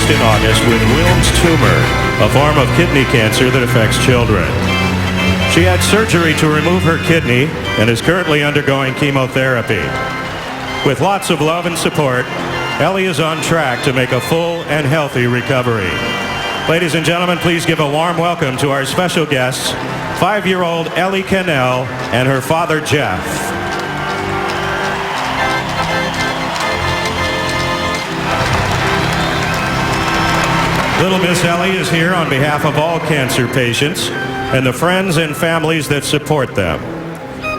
diagnosed in August with Wilms tumor, a form of kidney cancer that affects children. She had surgery to remove her kidney and is currently undergoing chemotherapy. With lots of love and support, Ellie is on track to make a full and healthy recovery. Ladies and gentlemen, please give a warm welcome to our special guests, 5-year-old Ellie Cannell and her father, Jeff. Little Miss Ellie is here on behalf of all cancer patients and the friends and families that support them.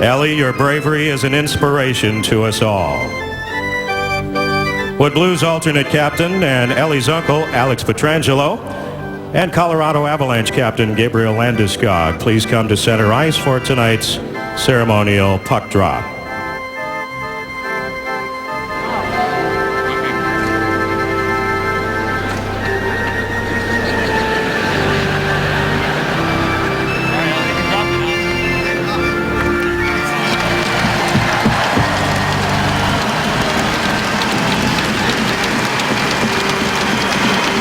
Ellie, your bravery is an inspiration to us all. Would Blues alternate captain and Ellie's uncle, Alex Pietrangelo, and Colorado Avalanche captain Gabriel Landeskog please come to center ice for tonight's ceremonial puck drop.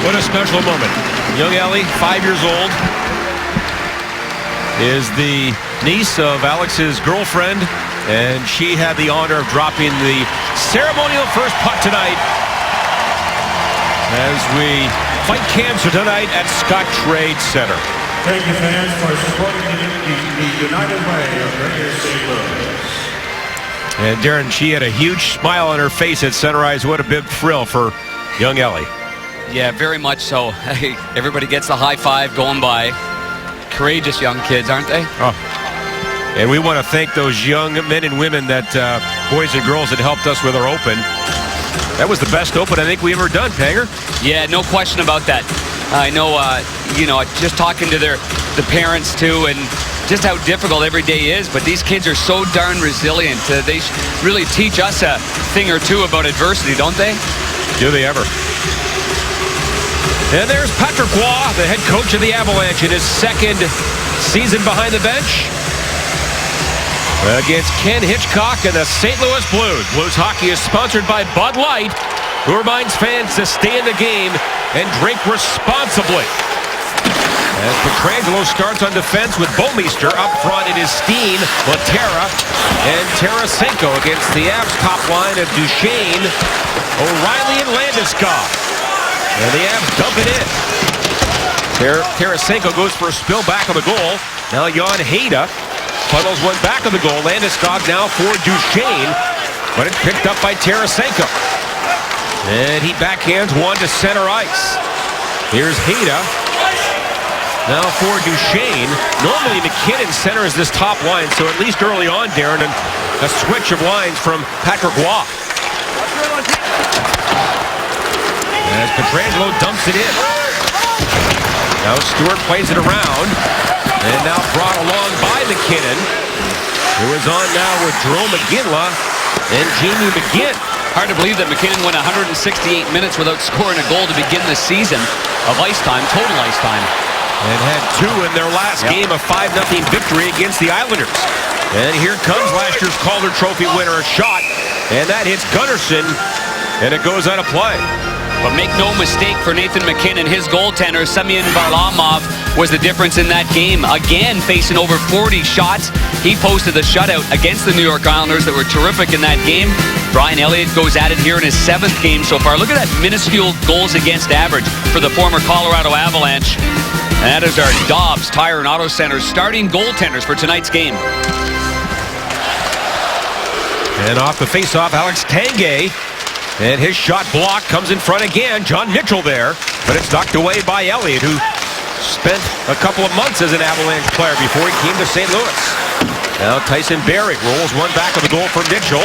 What a special moment. Young Ellie, 5 years old, is the niece of Alex's girlfriend, and she had the honor of dropping the ceremonial first puck tonight as we fight cancer tonight at Scottrade Center. Thank you, fans, for supporting the United Way of Greater St. Louis. And Darren, she had a huge smile on her face at center ice. What a big thrill for young Ellie. Yeah, very much so. Everybody gets the high five going by. Courageous young kids, aren't they? Oh. And we want to thank those young men and women that boys and girls that helped us with our open. That was the best open I think we ever done, Panger. Yeah, no question about that. I know, just talking to the parents too, and just how difficult every day is, but these kids are so darn resilient. They really teach us a thing or two about adversity, don't they? Do they ever? And there's Patrick Roy, the head coach of the Avalanche, in his second season behind the bench against Ken Hitchcock and the St. Louis Blues. Blues hockey is sponsored by Bud Light, who reminds fans to stay in the game and drink responsibly. As Pietrangelo starts on defense with Bouwmeester up front, it is Steen, Laterra, and Tarasenko against the Avs top line of Duchesne, O'Reilly, and Landeskog. And the Avs dump it in. Tarasenko goes for a spill back of the goal. Now Jan Hejda funnels one back of the goal. Landeskog now for Duchesne, but it's picked up by Tarasenko. And he backhands one to center ice. Here's Hejda. Now for Duchesne. Normally McKinnon centers this top line, so at least early on, Darren, and a switch of lines from Patrick Roy. As Pietrangelo dumps it in. Now Stewart plays it around. And now brought along by McKinnon, who is on now with Jerome McGinley and Jamie McGinn. Hard to believe that McKinnon went 168 minutes without scoring a goal to begin the season of ice time, total ice time. And had two in their last game, a 5-0 victory against the Islanders. And here comes last year's Calder Trophy winner, a shot. And that hits Gunnarsson, and it goes out of play. But make no mistake, for Nathan McKinnon, his goaltender, Semyon Varlamov, was the difference in that game. Again, facing over 40 shots. He posted the shutout against the New York Islanders that were terrific in that game. Brian Elliott goes at it here in his 7th game so far. Look at that minuscule goals against average for the former Colorado Avalanche. And that is our Dobbs Tire and Auto Center starting goaltenders for tonight's game. And off the face-off, Alex Tanguay. And his shot block comes in front again. John Mitchell there, but it's knocked away by Elliott, who spent a couple of months as an Avalanche player before he came to St. Louis. Now Tyson Barrie rolls one back of the goal for Mitchell.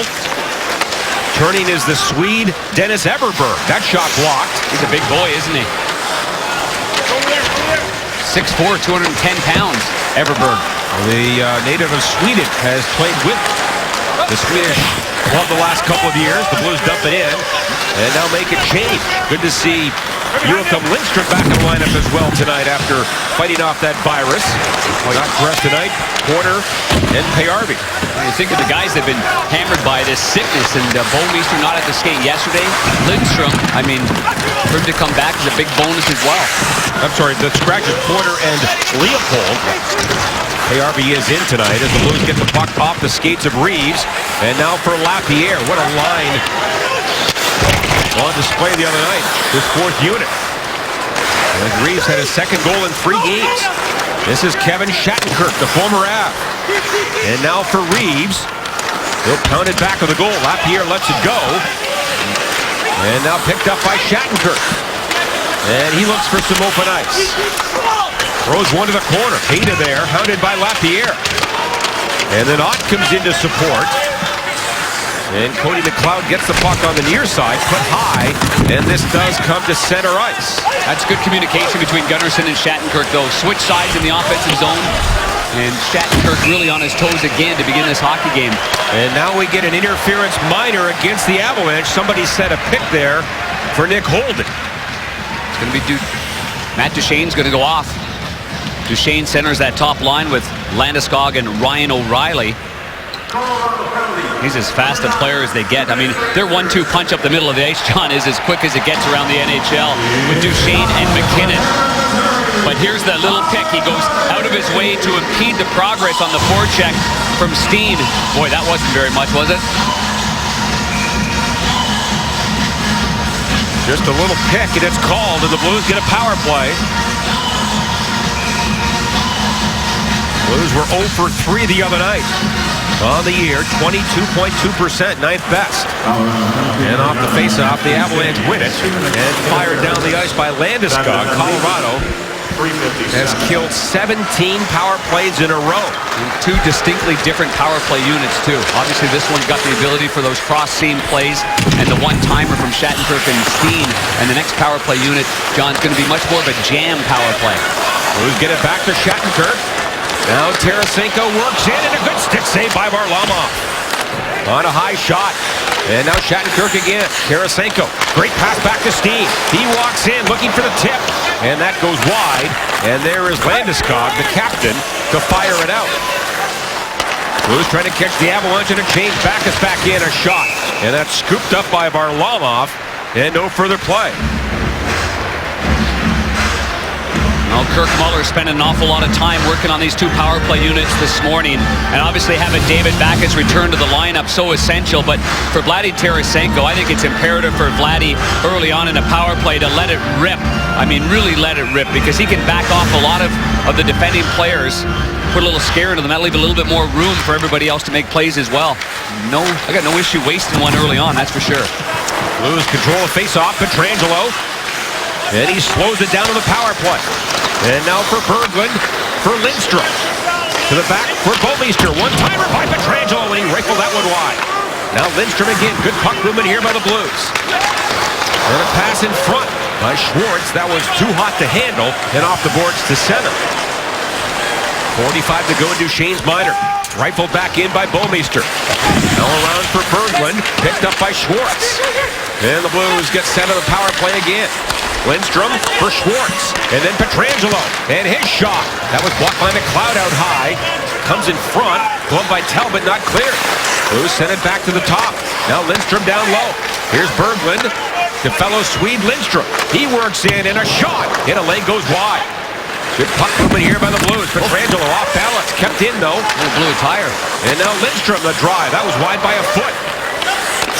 Turning is the Swede Dennis Everberg. That shot blocked. He's a big boy, isn't he? 6'4", 210 pounds, Everberg. The native of Sweden has played with the Swedish club the last couple of years. The Blues dump it in and now make a change. Good to see Joachim Lindstrom back in the lineup as well tonight after fighting off that virus. Not dressed tonight, Porter and Payarvi. You think of the guys that have been hammered by this sickness, and Bouwmeester not at the skate yesterday. Lindstrom, I mean, For him to come back is a big bonus as well. I'm sorry, the scratches Porter and Leopold. ARB is in tonight as the Blues get the puck off the skates of Reeves. And now for Lapierre. What a line on display the other night. His fourth unit. And Reeves had his second goal in 3 games. This is Kevin Shattenkirk, the former Av. And now for Reeves. He'll pound it back to the goal. Lapierre lets it go. And now picked up by Shattenkirk. And he looks for some open ice. Throws one to the corner. Hayda there, hounded by Lapierre. And then Ott comes in to support. And Cody McLeod gets the puck on the near side, put high, and this does come to center ice. That's good communication between Gunnarsson and Shattenkirk, though. Switch sides in the offensive zone. And Shattenkirk really on his toes again to begin this hockey game. And now we get an interference minor against the Avalanche. Somebody set a pick there for Nick Holden. It's going to be Matt Duchene's going to go off. Duchene centers that top line with Landeskog and Ryan O'Reilly. He's as fast a player as they get. I mean, their 1-2 punch up the middle of the ice, John, is as quick as it gets around the NHL with Duchene and McKinnon. But here's the little pick. He goes out of his way to impede the progress on the forecheck from Steen. Boy, that wasn't very much, was it? Just a little pick, and it's called, and the Blues get a power play. Blues were 0 for 3 the other night. On the year, 22.2%, 9th best. And off the faceoff, the Avalanche win it. And fired down the ice by Landeskog. Colorado has killed 17 power plays in a row. And 2 distinctly different power play units, too. Obviously, this one's got the ability for those cross-seam plays and the one-timer from Shattenkirk and Steen. And the next power play unit, John's going to be much more of a jam power play. Blues get it back to Shattenkirk. Now Tarasenko works in, and a good stick save by Varlamov. On a high shot. And now Shattenkirk again. Tarasenko. Great pass back to Steen. He walks in looking for the tip. And that goes wide. And there is Landeskog, the captain, to fire it out. Blues trying to catch the Avalanche, and a change. Backus back in, a shot. And that's scooped up by Varlamov. And no further play. Well, Kirk Muller spent an awful lot of time working on these 2 power play units this morning. And obviously having David Backes return to the lineup so essential. But for Vladdy Tarasenko, I think it's imperative for Vladdy early on in a power play to let it rip. I mean, really let it rip, because he can back off a lot of the defending players, put a little scare into them. That'll leave a little bit more room for everybody else to make plays as well. I got no issue wasting one early on, that's for sure. Blues control a face-off. Pietrangelo. And he slows it down to the power play. And now for Berglund, for Lindstrom. To the back for Bouwmeester. One-timer by Pietrangelo, and he rifled that one wide. Now Lindstrom again. Good puck movement here by the Blues. And a pass in front by Schwartz. That was too hot to handle, and off the boards to center. 45 to go in Duchene's minor. Rifled back in by Bouwmeester. Now around for Berglund. Picked up by Schwartz. And the Blues get set on the power play again. Lindstrom for Schwartz. And then Pietrangelo. And his shot. That was blocked by McLeod out high. Comes in front. Glove by Talbot, not clear. Blues sent it back to the top. Now Lindstrom down low. Here's Berglund. To fellow Swede Lindstrom. He works in, and a shot. And a lane goes wide. Good puck movement here by the Blues. Pietrangelo off balance. Kept in, though. Blew a tire. And now Lindstrom, the drive. That was wide by a foot.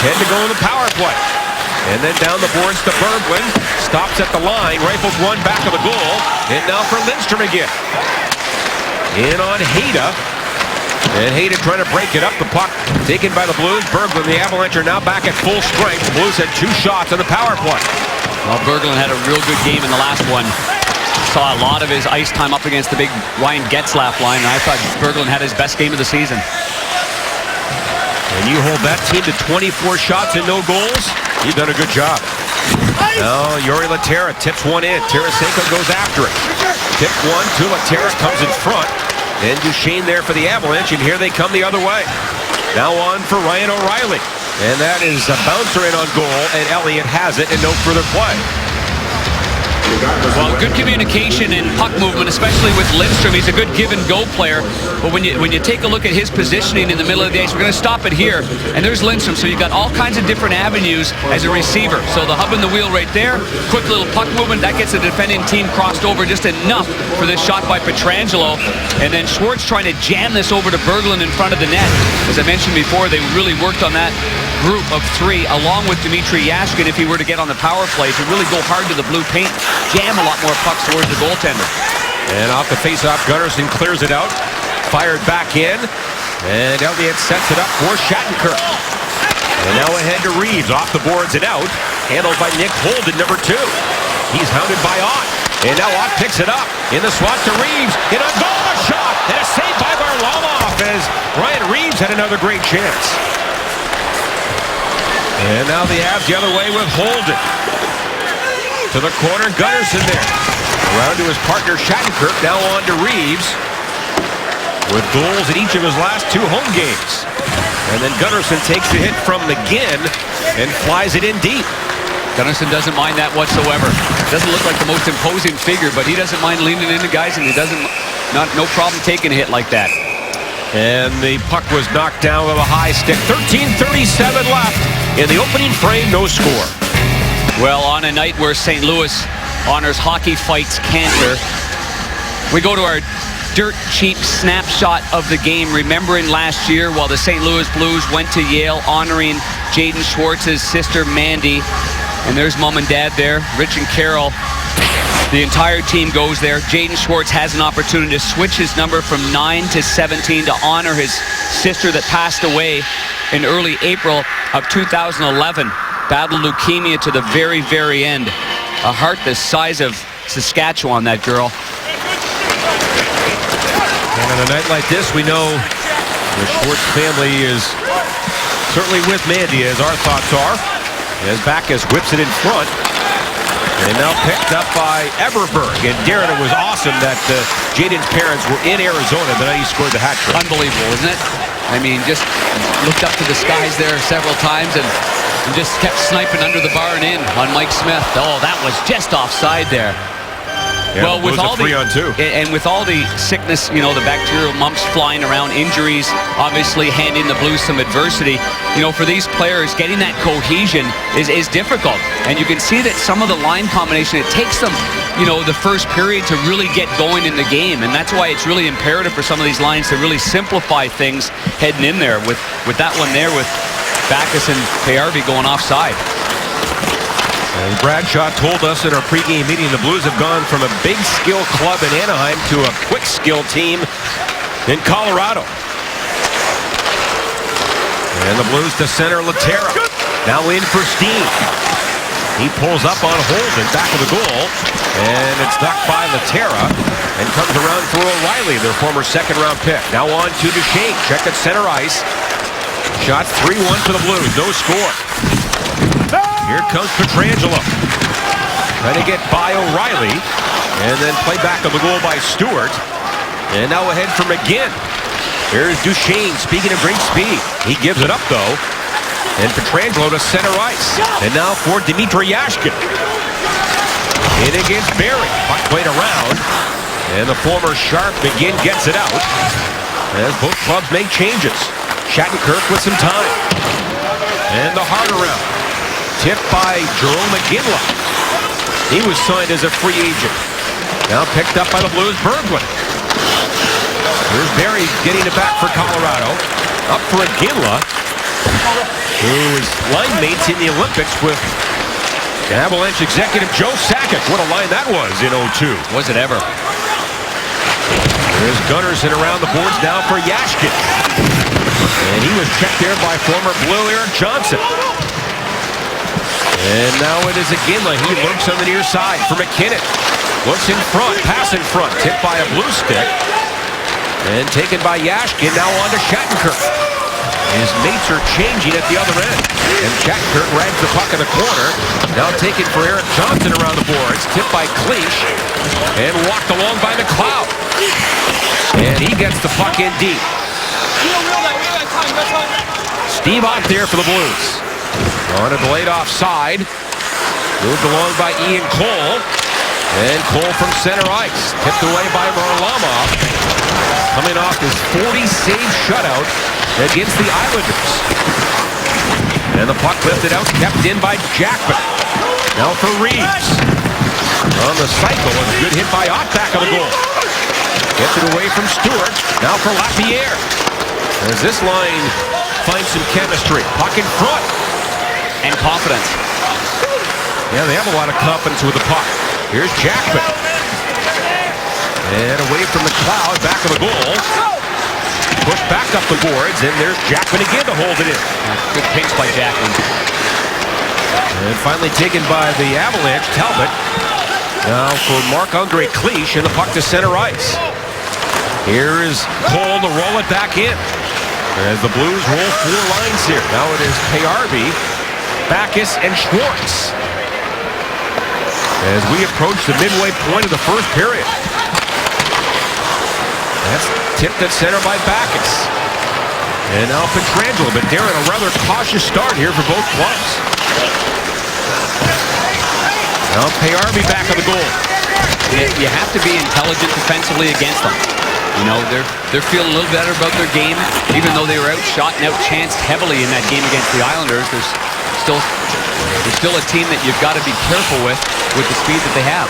10 to go in the power play. And then down the boards to Berglund. Stops at the line. Rifles one back of the goal. And now for Lindstrom again. In on Hayda. And Hayda trying to break it up. The puck taken by the Blues. Berglund, the Avalanche are now back at full strength. The Blues had 2 shots on the power play. Well, Berglund had a real good game in the last one. Saw a lot of his ice time up against the big Ryan Getzlaf line, and I thought Berglund had his best game of the season. And you hold that team to 24 shots and no goals, you've done a good job. Now Yuri Laterra tips one in. Tarasenko goes after it. Tip one to Laterra, comes in front. And Duchene there for the Avalanche, and here they come the other way. Now on for Ryan O'Reilly. And that is a bouncer in on goal, and Elliott has it, and no further play. Well, good communication and puck movement, especially with Lindstrom. He's a good give-and-go player. But when you take a look at his positioning in the middle of the ice, we're going to stop it here. And there's Lindstrom. So you've got all kinds of different avenues as a receiver. So the hub and the wheel right there. Quick little puck movement. That gets the defending team crossed over just enough for this shot by Pietrangelo. And then Schwartz trying to jam this over to Berglund in front of the net. As I mentioned before, they really worked on that group of three, along with Dmitry Yashkin, if he were to get on the power play, to really go hard to the blue paint, jam a lot more pucks towards the goaltender. And off the face-off, Gunnarsson clears it out. Fired back in. And Elliott sets it up for Shattenkirk. And now ahead to Reeves, off the boards and out. Handled by Nick Holden, number 2. He's hounded by Ott. And now Ott picks it up. In the slot to Reeves. In a goal, a shot. And a save by Varlamov as Ryan Reeves had another great chance. And now the Avs the other way with Holden. To the corner, Gunnarsson there. Around to his partner Shattenkirk, now on to Reeves. With goals in each of his last 2 home games. And then Gunnarsson takes the hit from McGinn and flies it in deep. Gunnarsson doesn't mind that whatsoever. Doesn't look like the most imposing figure, but he doesn't mind leaning into guys, and he no problem taking a hit like that. And the puck was knocked down with a high stick. 13:37 left in the opening frame, no score. Well, on a night where St. Louis honors Hockey Fights Cancer, we go to our dirt cheap snapshot of the game, remembering last year while the St. Louis Blues went to Yale honoring Jaden Schwartz's sister Mandy. And there's mom and dad there, Rich and Carol. The entire team goes there. Jaden Schwartz has an opportunity to switch his number from 9 to 17 to honor his sister that passed away in early April of 2011. Battled leukemia to the very, very end. A heart the size of Saskatchewan, that girl. And on a night like this, we know the Schwartz family is certainly with Mandy, as our thoughts are. As Backus whips it in front. And now picked up by Everberg. And Darren, it was awesome that Jaden's parents were in Arizona the night he scored the hat trick. Unbelievable, isn't it? I mean, just looked up to the skies there several times and just kept sniping under the bar and in on Mike Smith. Oh, that was just offside there. Yeah, well, with all the 3-on-2. and with all the sickness, you know, the bacterial mumps flying around, injuries, obviously handing the Blues some adversity. You know, for these players, getting that cohesion is difficult. And you can see that some of the line combination, it takes them, you know, the first period to really get going in the game. And that's why it's really imperative for some of these lines to really simplify things heading in there. With that one there with Backus and Payarvi going offside. And Bradshaw told us in our pregame meeting the Blues have gone from a big skill club in Anaheim to a quick skill team in Colorado. And the Blues to center Laterra. Now in for Steen. He pulls up on Holden, back of the goal. And it's knocked by Laterra and comes around for O'Reilly, their former second-round pick. Now on to Duchesne. Check at center ice. Shot 3-1 for the Blues. No score. Here comes Pietrangelo. Trying to get by O'Reilly. And then play back of the goal by Stewart. And now ahead for McGinn. Here's Duchesne, speaking of great speed. He gives it up, though. And Pietrangelo to center ice. And now for Dmitry Yashkin. In against Barry. Puck played around. And the former Sharp McGinn gets it out. As both clubs make changes. Shattenkirk with some time. And the hard around. Tipped by Jerome McGinley. He was signed as a free agent. Now picked up by the Blues, Berglund. Here's Barry getting it back for Colorado. Up for McGinley, who is line mates in the Olympics with Avalanche executive Joe Sakic. What a line that was in 02. Was it ever? There's Gunnarsson around the boards now for Yashkin. And he was checked there by former Blue Eric Johnson. And now it is McGinley. He lurks on the near side for McKinnon. Looks in front, pass in front, tipped by a blue stick. And taken by Yashkin, now on to Shattenkirk. His mates are changing at the other end. And Shattenkirk rags the puck in the corner. Now taken for Eric Johnson around the boards, tipped by Cleach. And walked along by McLeod. And he gets the puck in deep. Steve Ott there for the Blues. On a delayed offside. Moved along by Ian Cole. And Cole from center ice. Tipped away by Varlamov. Coming off his 40-save shutout against the Islanders. And the puck lifted out, kept in by Jackman. Now for Reeves. On the cycle, and a good hit by Ott back of the goal. Gets it away from Stewart. Now for Lapierre. As this line finds some chemistry. Puck in front. And confidence. Yeah, they have a lot of confidence with the puck. Here's Jackman. And away from the cloud, back of the goal. Pushed back up the boards, and there's Jackman again to hold it in. Good pinch by Jackman. And finally taken by the Avalanche, Talbot. Now for Marc-Andre Cliche, and the puck to center ice. Here is Cole to roll it back in. As the Blues roll 4 lines here. Now it is Payarby, Backes, and Schwartz. As we approach the midway point of the first period. That's tipped at center by Backes. And now Pietrangelo, but Darren, a rather cautious start here for both clubs. Now Payarby back of the goal. You have to be intelligent defensively against them. You know, they're feeling a little better about their game, even though they were outshot and outchanced heavily in that game against the Islanders. There's still a team that you've got to be careful with the speed that they have.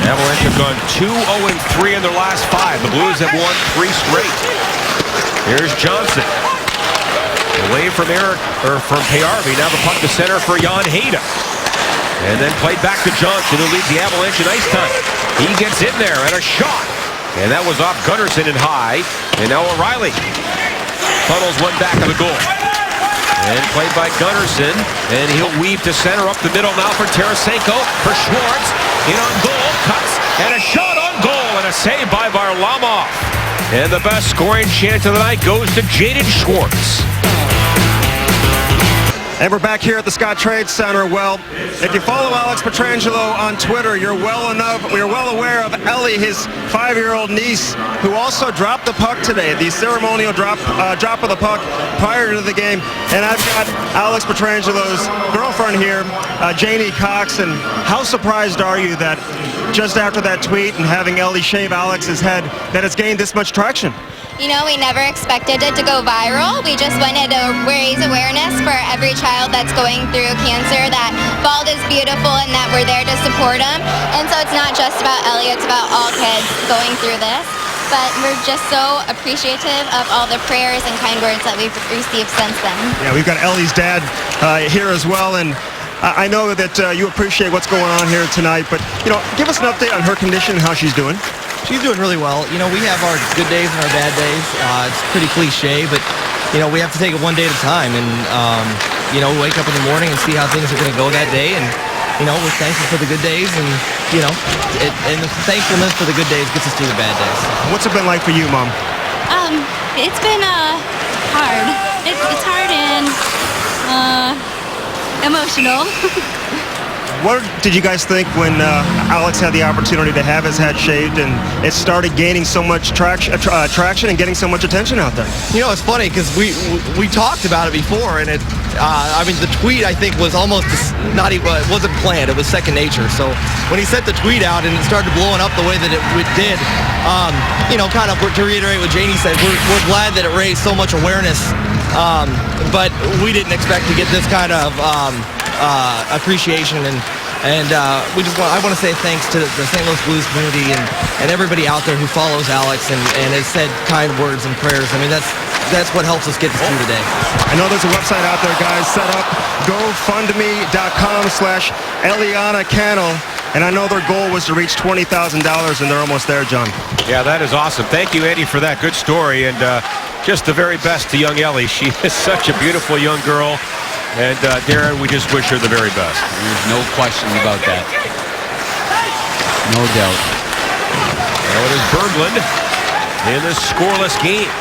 Avalanche have gone 2-0-3 in their last 5. The Blues have won 3 straight. Here's Johnson. Away from Payarby. Now the puck to center for Jan Hejda. And then played back to Johnson, who leads the Avalanche in ice time. He gets in there and a shot. And that was off Gunnarsson and high. And now O'Reilly funnels one back of the goal. And played by Gunnarsson. And he'll weave to center up the middle now for Tarasenko. For Schwartz. In on goal. Cuts. And a shot on goal. And a save by Varlamov. And the best scoring chance of the night goes to Jaden Schwartz. And we're back here at the Scott Trade Center. Well, if you follow Alex Pietrangelo on Twitter, you're well aware of Ellie, his 5-year-old niece, who also dropped the puck today, the ceremonial drop of the puck prior to the game. And I've got Alex Pietrangelo's girlfriend here, Janie Cox. And how surprised are you that just after that tweet and having Ellie shave Alex's head, that it's gained this much traction? You know, we never expected it to go viral. We just wanted to raise awareness for every child that's going through cancer, that Bald is beautiful and that we're there to support them. And so it's not just about Ellie, it's about all kids going through this. But we're just so appreciative of all the prayers and kind words that we've received since then. Yeah, we've got Ellie's dad here as well, and I know that you appreciate what's going on here tonight, but, you know, give us an update on her condition and how she's doing. She's doing really well. You know, we have our good days and our bad days. It's pretty cliche, but, you know, we have to take it one day at a time and, you know, wake up in the morning and see how things are going to go that day. And, you know, we're thankful for the good days and, you know, and the thankfulness for the good days gets us through the bad days. What's it been like for you, Mom? It's been hard. It's hard and emotional. What did you guys think when Alex had the opportunity to have his head shaved and it started gaining so much traction and getting so much attention out there? You know, it's funny because we talked about it before, and it, I mean, the tweet I think was almost not even, it wasn't planned. It was second nature. So when he sent the tweet out and it started blowing up the way that it did, you know, kind of to reiterate what Janie said, we're glad that it raised so much awareness, but we didn't expect to get this kind of appreciation, and I want to say thanks to the St. Louis Blues community and everybody out there who follows Alex and has said kind words and prayers. I mean, that's what helps us get us through the day. I know there's a website out there, guys, set up, gofundme.com/Eliana Cannell, and I know their goal was to reach $20,000, and they're almost there, John. Yeah, that is awesome. Thank you, Eddie, for that good story, and just the very best to young Ellie. She is such a beautiful young girl. And Darren, we just wish her the very best. There's no question about that. No doubt. Now it is Berglund in the scoreless game.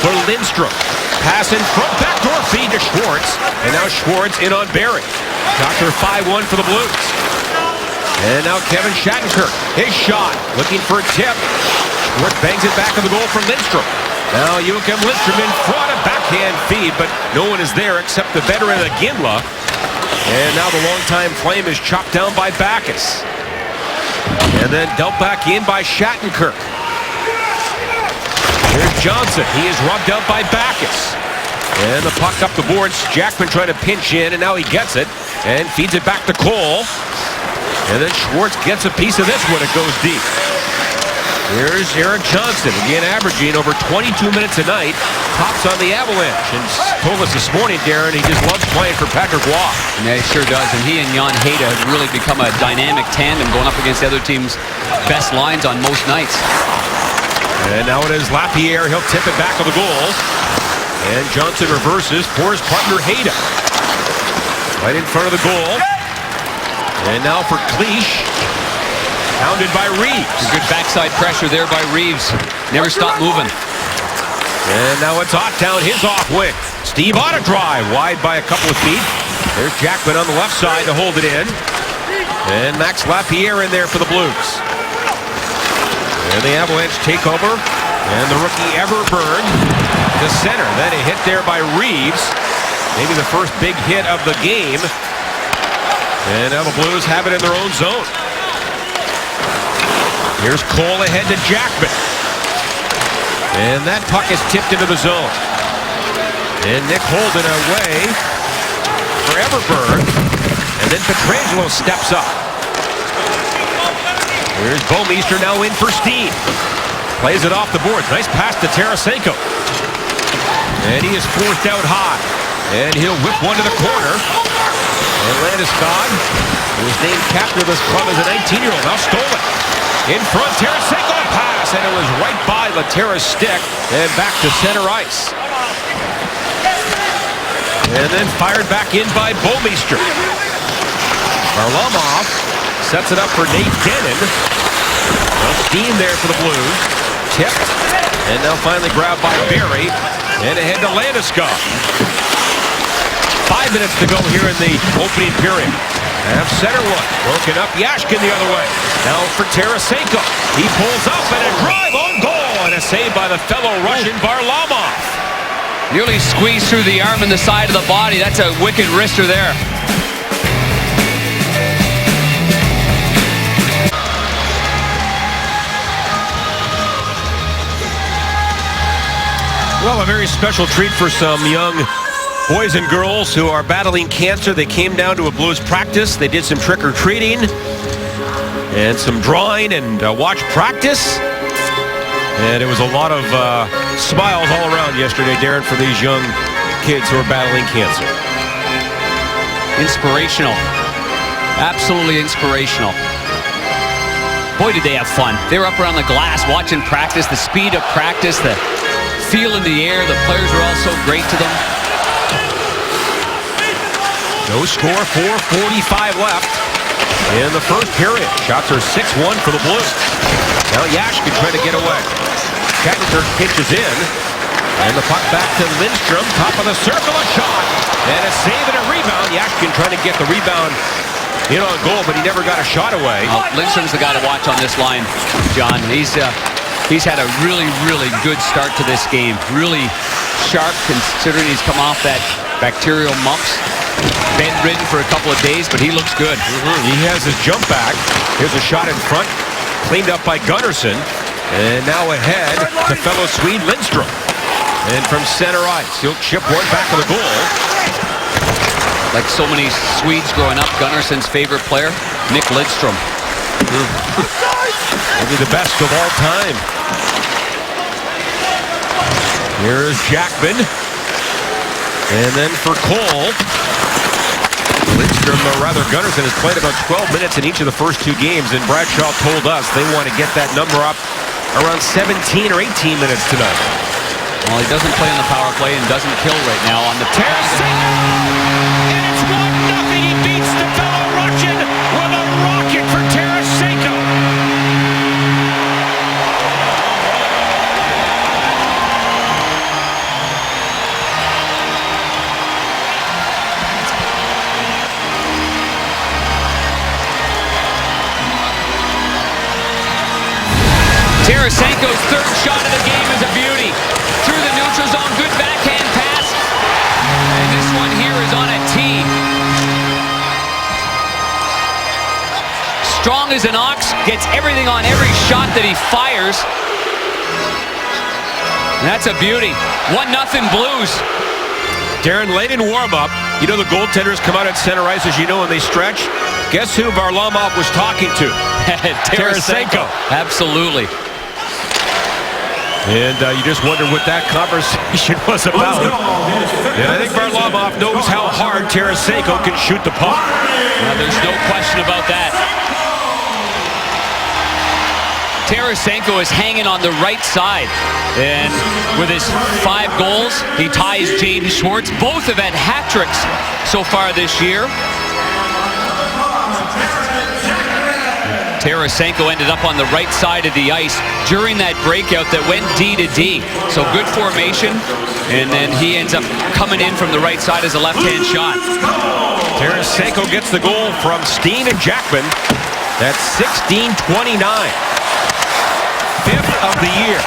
For Lindstrom. Pass in front, backdoor feed to Schwartz. And now Schwartz in on Barry. Doctor 5-1 for the Blues. And now Kevin Shattenkirk. His shot. Looking for a tip. Schwartz bangs it back on the goal from Lindstrom. Now Joachim Lindstrom in front, a backhand feed, but no one is there except the veteran Iginla. And now the longtime Flame is chopped down by Backes. And then dumped back in by Shattenkirk. Here's Johnson. He is rubbed out by Backus. And the puck up the boards. Jackman trying to pinch in, and now he gets it. And feeds it back to Cole. And then Schwartz gets a piece of this when it goes deep. Here's Eric Johnson, again averaging over 22 minutes a night. Tops on the Avalanche. And told us this morning, Darren, he just loves playing for Patrick Roy. Yeah, he sure does. And he and Jan Heda have really become a dynamic tandem going up against the other team's best lines on most nights. And now it is Lapierre. He'll tip it back to the goal. And Johnson reverses for his partner Heda. Right in front of the goal. And now for Cleach. Pounded by Reeves. Good backside pressure there by Reeves. Never stop moving. And now it's Ott down his off wing. Steve Ott a drive. Wide by a couple of feet. There's Jackman on the left side to hold it in. And Max Lapierre in there for the Blues. And the Avalanche take over. And the rookie Everberg to center. Then a hit there by Reeves. Maybe the first big hit of the game. And now the Blues have it in their own zone. Here's Cole ahead to Jackman. And that puck is tipped into the zone. And Nick Holden away for Everberg. And then Pietrangelo steps up. Here's Bouwmeester now in for Steen. Plays it off the boards. Nice pass to Tarasenko. And he is forced out high. And he'll whip one to the corner. And Landeskog, who was named captain of this club as a 19-year-old, now stole it. In front, Tarasenko pass, and it was right by Laterra's stick, and back to center ice. And then fired back in by Bouwmeester. Varlamov sets it up for Nate Denon. Now Steen there for the Blues. Tipped, and now finally grabbed by Barry, and ahead to Landeskog. 5 minutes to go here in the opening period. Half center one. Broken up. Yashkin the other way. Now for Tarasenko. He pulls up and a drive on goal. And a save by the fellow Russian Varlamov. Nearly squeezed through the arm and the side of the body. That's a wicked wrister there. Well, a very special treat for some young boys and girls who are battling cancer. They came down to a Blues practice. They did some trick-or-treating and some drawing and watched practice. And it was a lot of smiles all around yesterday, Darren, for these young kids who are battling cancer. Inspirational. Absolutely inspirational. Boy, did they have fun. They were up around the glass watching practice, the speed of practice, the feel in the air. The players were all so great to them. No score, 4:45 left in the first period. Shots are 6-1 for the Blues. Now Yashkin trying to get away. Shattenkirk pitches in. And the puck back to Lindstrom. Top of the circle, a shot. And a save and a rebound. Yashkin trying to get the rebound in on goal, but he never got a shot away. Lindstrom's the guy to watch on this line, John. He's had a really, really good start to this game. Really sharp, considering he's come off that bacterial mumps. Bedridden for a couple of days, but he looks good. He has his jump back. Here's a shot in front. Cleaned up by Gunnarsson. And now ahead to fellow Swede Lindstrom. And from center ice, he'll chip one back to the goal. Like so many Swedes growing up, Gunnarsson's favorite player, Nick Lidstrom. Maybe the best of all time. Here's Jackman. And then for Cole. Lindstrom, or rather Gunnarsson, has played about 12 minutes in each of the first two games, and Bradshaw told us they want to get that number up around 17 or 18 minutes tonight. Well, he doesn't play on the power play and doesn't kill right now on the Tarasenko! And it's 1-0. He beats the fellow Russian with a rocket for Tarasenko. Tarasenko's third shot of the game is a beauty. Through the neutral zone, good backhand pass. And this one here is on a tee. strong as an ox, gets everything on every shot that he fires. And that's a beauty. 1-0 Blues. Darren, late in warm-up, you know the goaltenders come out at center ice, as you know, and they stretch. Guess who Varlamov was talking to? Tarasenko. Absolutely. And you just wonder what that conversation was about. And I think Varlamov knows how hard Tarasenko can shoot the puck. There's no question about that. Tarasenko is hanging on the right side. And with his 5 goals, he ties Jaden Schwartz. Both have had hat tricks so far this year. Tarasenko ended up on the right side of the ice during that breakout that went D to D. So good formation, and then he ends up coming in from the right side as a left-hand shot. Tarasenko gets the goal from Steen and Jackman. That's 16-29. 5th of the year.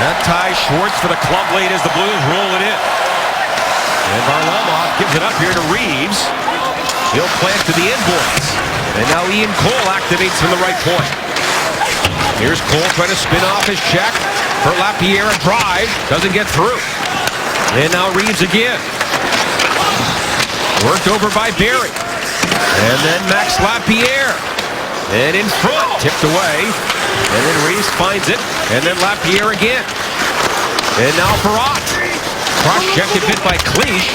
That ties Schwartz for the club late as the Blues roll it in. And Varlamov gives it up here to Reeves. He'll plant to the end boards. And now Ian Cole activates from the right point. Here's Cole trying to spin off his check. For Lapierre, a drive. Doesn't get through. And now Reeves again. Worked over by Barry. And then Max Lapierre. And in front, tipped away. And then Reeves finds it. And then Lapierre again. And now Perrott. Cross-checked a bit by Cleach.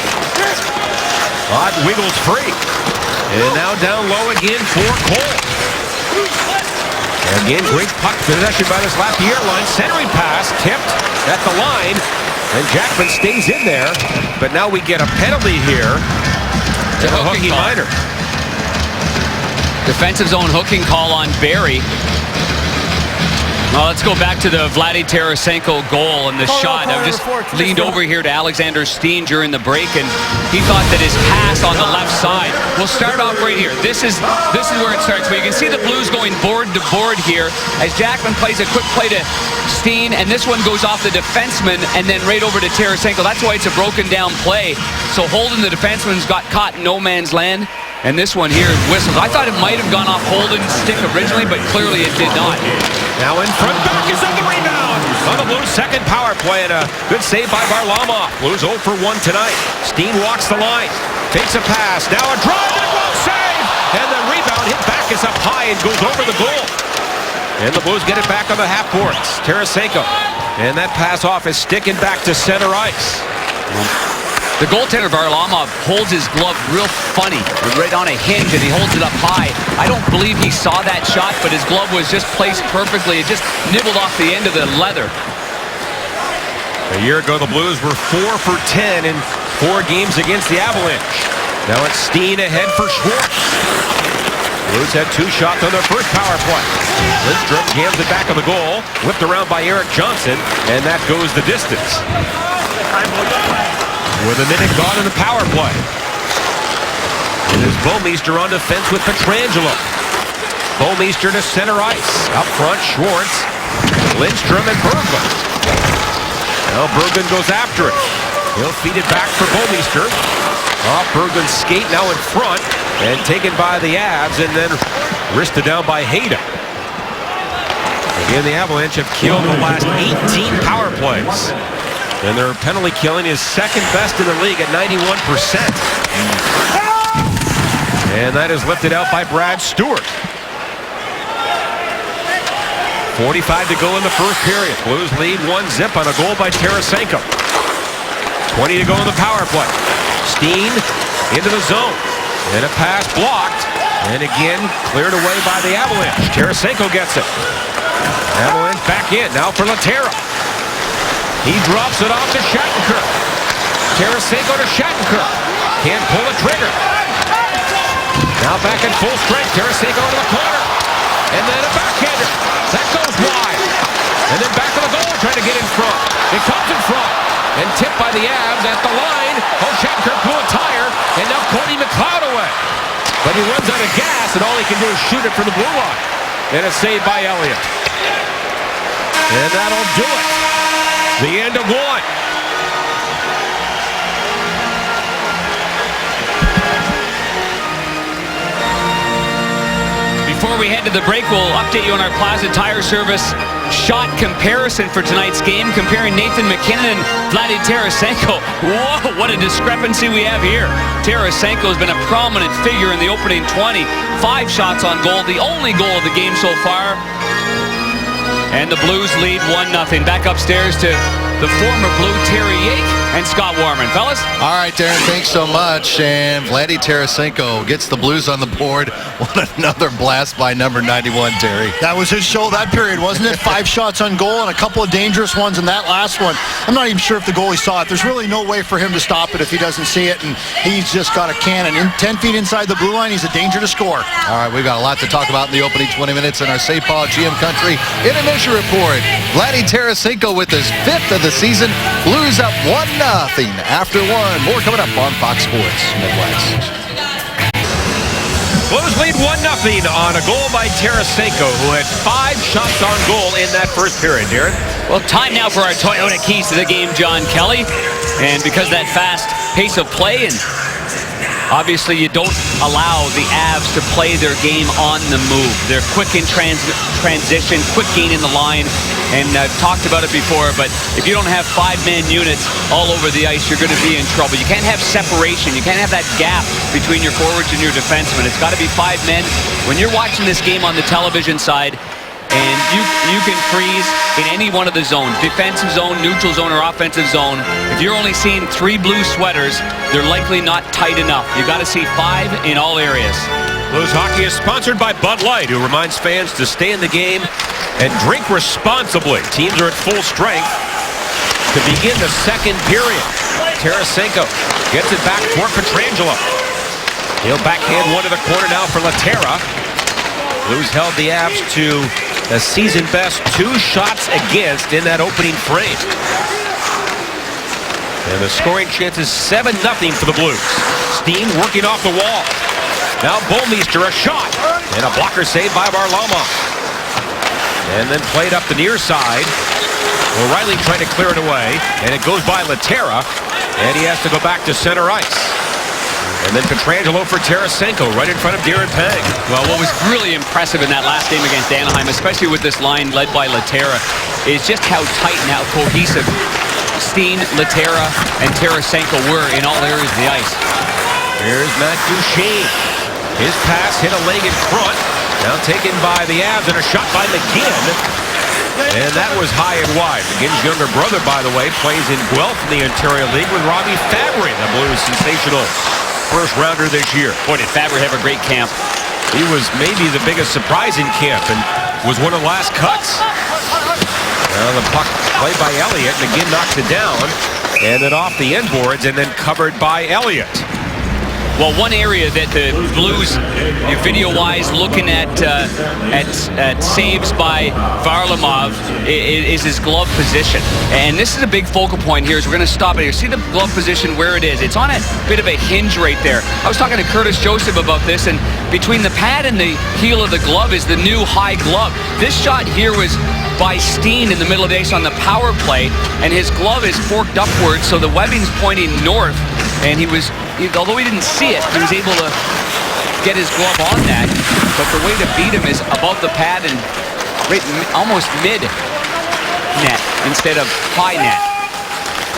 Ott wiggles free. And now down low again for Cole. Again, great puck possession by this Lapierre line. Centering pass, tipped at the line. And Jackman stays in there. But now we get a penalty here. To a hooking minor. Defensive zone hooking call on Barry. Well, let's go back to the Vladdy Tarasenko goal and the shot. I just leaned over here to Alexander Steen during the break, and he thought that his pass on the left side. We'll start off right here. This is where it starts. But you can see the Blues going board to board here as Jackman plays a quick play to Steen, and this one goes off the defenseman and then right over to Tarasenko. That's why it's a broken down play. So Holden, the defenseman's got caught in no man's land. And this one here whistles. I thought it might have gone off Holden's stick originally, but clearly it did not. Now in front, back is on the rebound. On the Blues' second power play, and a good save by Varlamov. Blues 0 for 1 tonight. Steen walks the line, takes a pass. Now a drive and a glove save. And the rebound hit back is up high and goes over the goal. And the Blues get it back on the half boards. Tarasenko. And that pass off is sticking back to center ice. The goaltender Varlamov holds his glove real funny, right on a hinge, and he holds it up high. I don't believe he saw that shot, but his glove was just placed perfectly. It just nibbled off the end of the leather. A year ago, the Blues were 4 for 10 in 4 games against the Avalanche. Now it's Steen ahead for Schwartz. Blues had 2 shots on their first power play. Lindstrom jams it back on the goal, whipped around by Eric Johnson, and that goes the distance. With a minute gone in the power play. It is Bouwmeester on defense with Pietrangelo. Bouwmeester to center ice. Up front, Schwartz, Lindstrom, and Berglund. Now Berglund goes after it. He'll feed it back for Bouwmeester. Off Berglund's skate, now in front, and taken by the Avs, and then wristed down by Hayda. Again, the Avalanche have killed the last 18 power plays. And their penalty killing is second best in the league at 91%. And that is lifted out by Brad Stewart. 45 to go in the first period. Blues lead 1-0 on a goal by Tarasenko. 20 to go in the power play. Steen into the zone. And a pass blocked. And again, cleared away by the Avalanche. Tarasenko gets it. Avalanche back in. Now for Laterra. He drops it off to Shattenkirk. Tarasenko to Shattenkirk. Can't pull the trigger. Now back in full strength. Tarasenko into the corner. And then a backhander. That goes wide. And then back to the goal trying to get in front. It comes in front. And tipped by the Avs at the line. Oh, Shattenkirk blew a tire. And now Cody McLeod away. But he runs out of gas, and all he can do is shoot it from the blue line. And a save by Elliott. And that'll do it. The end of 1. Before we head to the break, we'll update you on our Plaza Tire Service shot comparison for tonight's game, comparing Nathan MacKinnon and Vladdy Tarasenko. Whoa, what a discrepancy we have here. Tarasenko has been a prominent figure in the opening 20. 5 shots on goal, the only goal of the game so far. And the Blues lead 1-0. Back upstairs to the former Blue, Terry Yake and Scott Warman. Fellas? All right, Darren, thanks so much. And Vladdy Tarasenko gets the Blues on the board. What another blast by number 91, Terry. That was his show that period, wasn't it? 5 shots on goal and a couple of dangerous ones in that last one. I'm not even sure if the goalie saw it. There's really no way for him to stop it if he doesn't see it, and he's just got a cannon. 10 feet inside the blue line, he's a danger to score. All right, we've got a lot to talk about in the opening 20 minutes in our St. Paul GM Country Intermission Report. Vladdy Tarasenko with his 5th of the season. Blues up 1-0 after 1. More coming up on Fox Sports Midwest. Blues lead 1-0 on a goal by Tarasenko, who had 5 shots on goal in that first period. Darren? Well, time now for our Toyota keys to the game, John Kelly. And because of that fast pace of play, and obviously you don't allow the Avs to play their game on the move. They're quick in transition, quick gain in the line. And I've talked about it before, but if you don't have 5-man units all over the ice, you're going to be in trouble. You can't have separation. You can't have that gap between your forwards and your defensemen. It's got to be 5 men. When you're watching this game on the television side, and you can freeze in any one of the zones, defensive zone, neutral zone, or offensive zone. If you're only seeing 3 blue sweaters, they're likely not tight enough. You got to see 5 in all areas. Blues hockey is sponsored by Bud Light, who reminds fans to stay in the game and drink responsibly. Teams are at full strength to begin the second period. Tarasenko gets it back for Pietrangelo. He'll backhand one to the corner now for Laterra. Blues held the Avs to a season-best 2 shots against in that opening frame. And the scoring chance is 7-0 for the Blues. Steen working off the wall. Now Bolmeister, a shot. And a blocker save by Varlamov. And then played up the near side. O'Reilly trying to clear it away. And it goes by Laterra. And he has to go back to center ice. And then Pietrangelo for Tarasenko right in front of Darren Pang. Well, what was really impressive in that last game against Anaheim, especially with this line led by Laterra, is just how tight and how cohesive Steen, Laterra, and Tarasenko were in all areas of the ice. Here's Matt Duchene. His pass hit a leg in front. Now taken by the Avs and a shot by McGinn. And that was high and wide. McGinn's younger brother, by the way, plays in Guelph in the Ontario League with Robbie Fabry, the Blues' sensational first-rounder this year. Boy, did Fabry have a great camp. He was maybe the biggest surprise in camp and was one of the last cuts. Now the puck played by Elliott. McGinn knocks it down. And then off the end boards and then covered by Elliott. Well, one area that the Blues, video-wise, looking at saves by Varlamov is his glove position. And this is a big focal point here, is we're going to stop it here. See the glove position where it is. It's on a bit of a hinge right there. I was talking to Curtis Joseph about this, and between the pad and the heel of the glove is the new high glove. This shot here was by Steen in the middle of the ice on the power play, and his glove is forked upwards, so the webbing's pointing north. And although he didn't see it, he was able to get his glove on that. But the way to beat him is above the pad and right, almost mid-net instead of high net.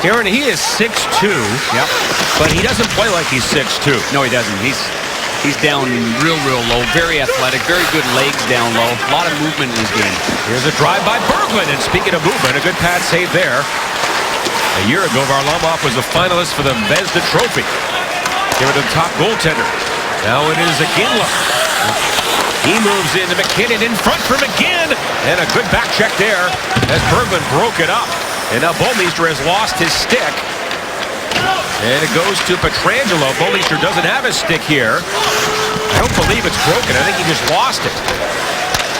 Darren, he is 6'2". Yep. But he doesn't play like he's 6'2". No, he doesn't. He's down real low. Very athletic. Very good legs down low. A lot of movement in his game. Here's a drive by Berglund. And speaking of movement, a good pad save there. A year ago, Varlamov was a finalist for the Vezina Trophy. Give it to the top goaltender. Now it is Iginla. He moves into McKinnon in front for McGinn. And a good back check there as Berglund broke it up. And now Bolmeister has lost his stick. And it goes to Pietrangelo. Bolmeister doesn't have his stick here. I don't believe it's broken. I think he just lost it.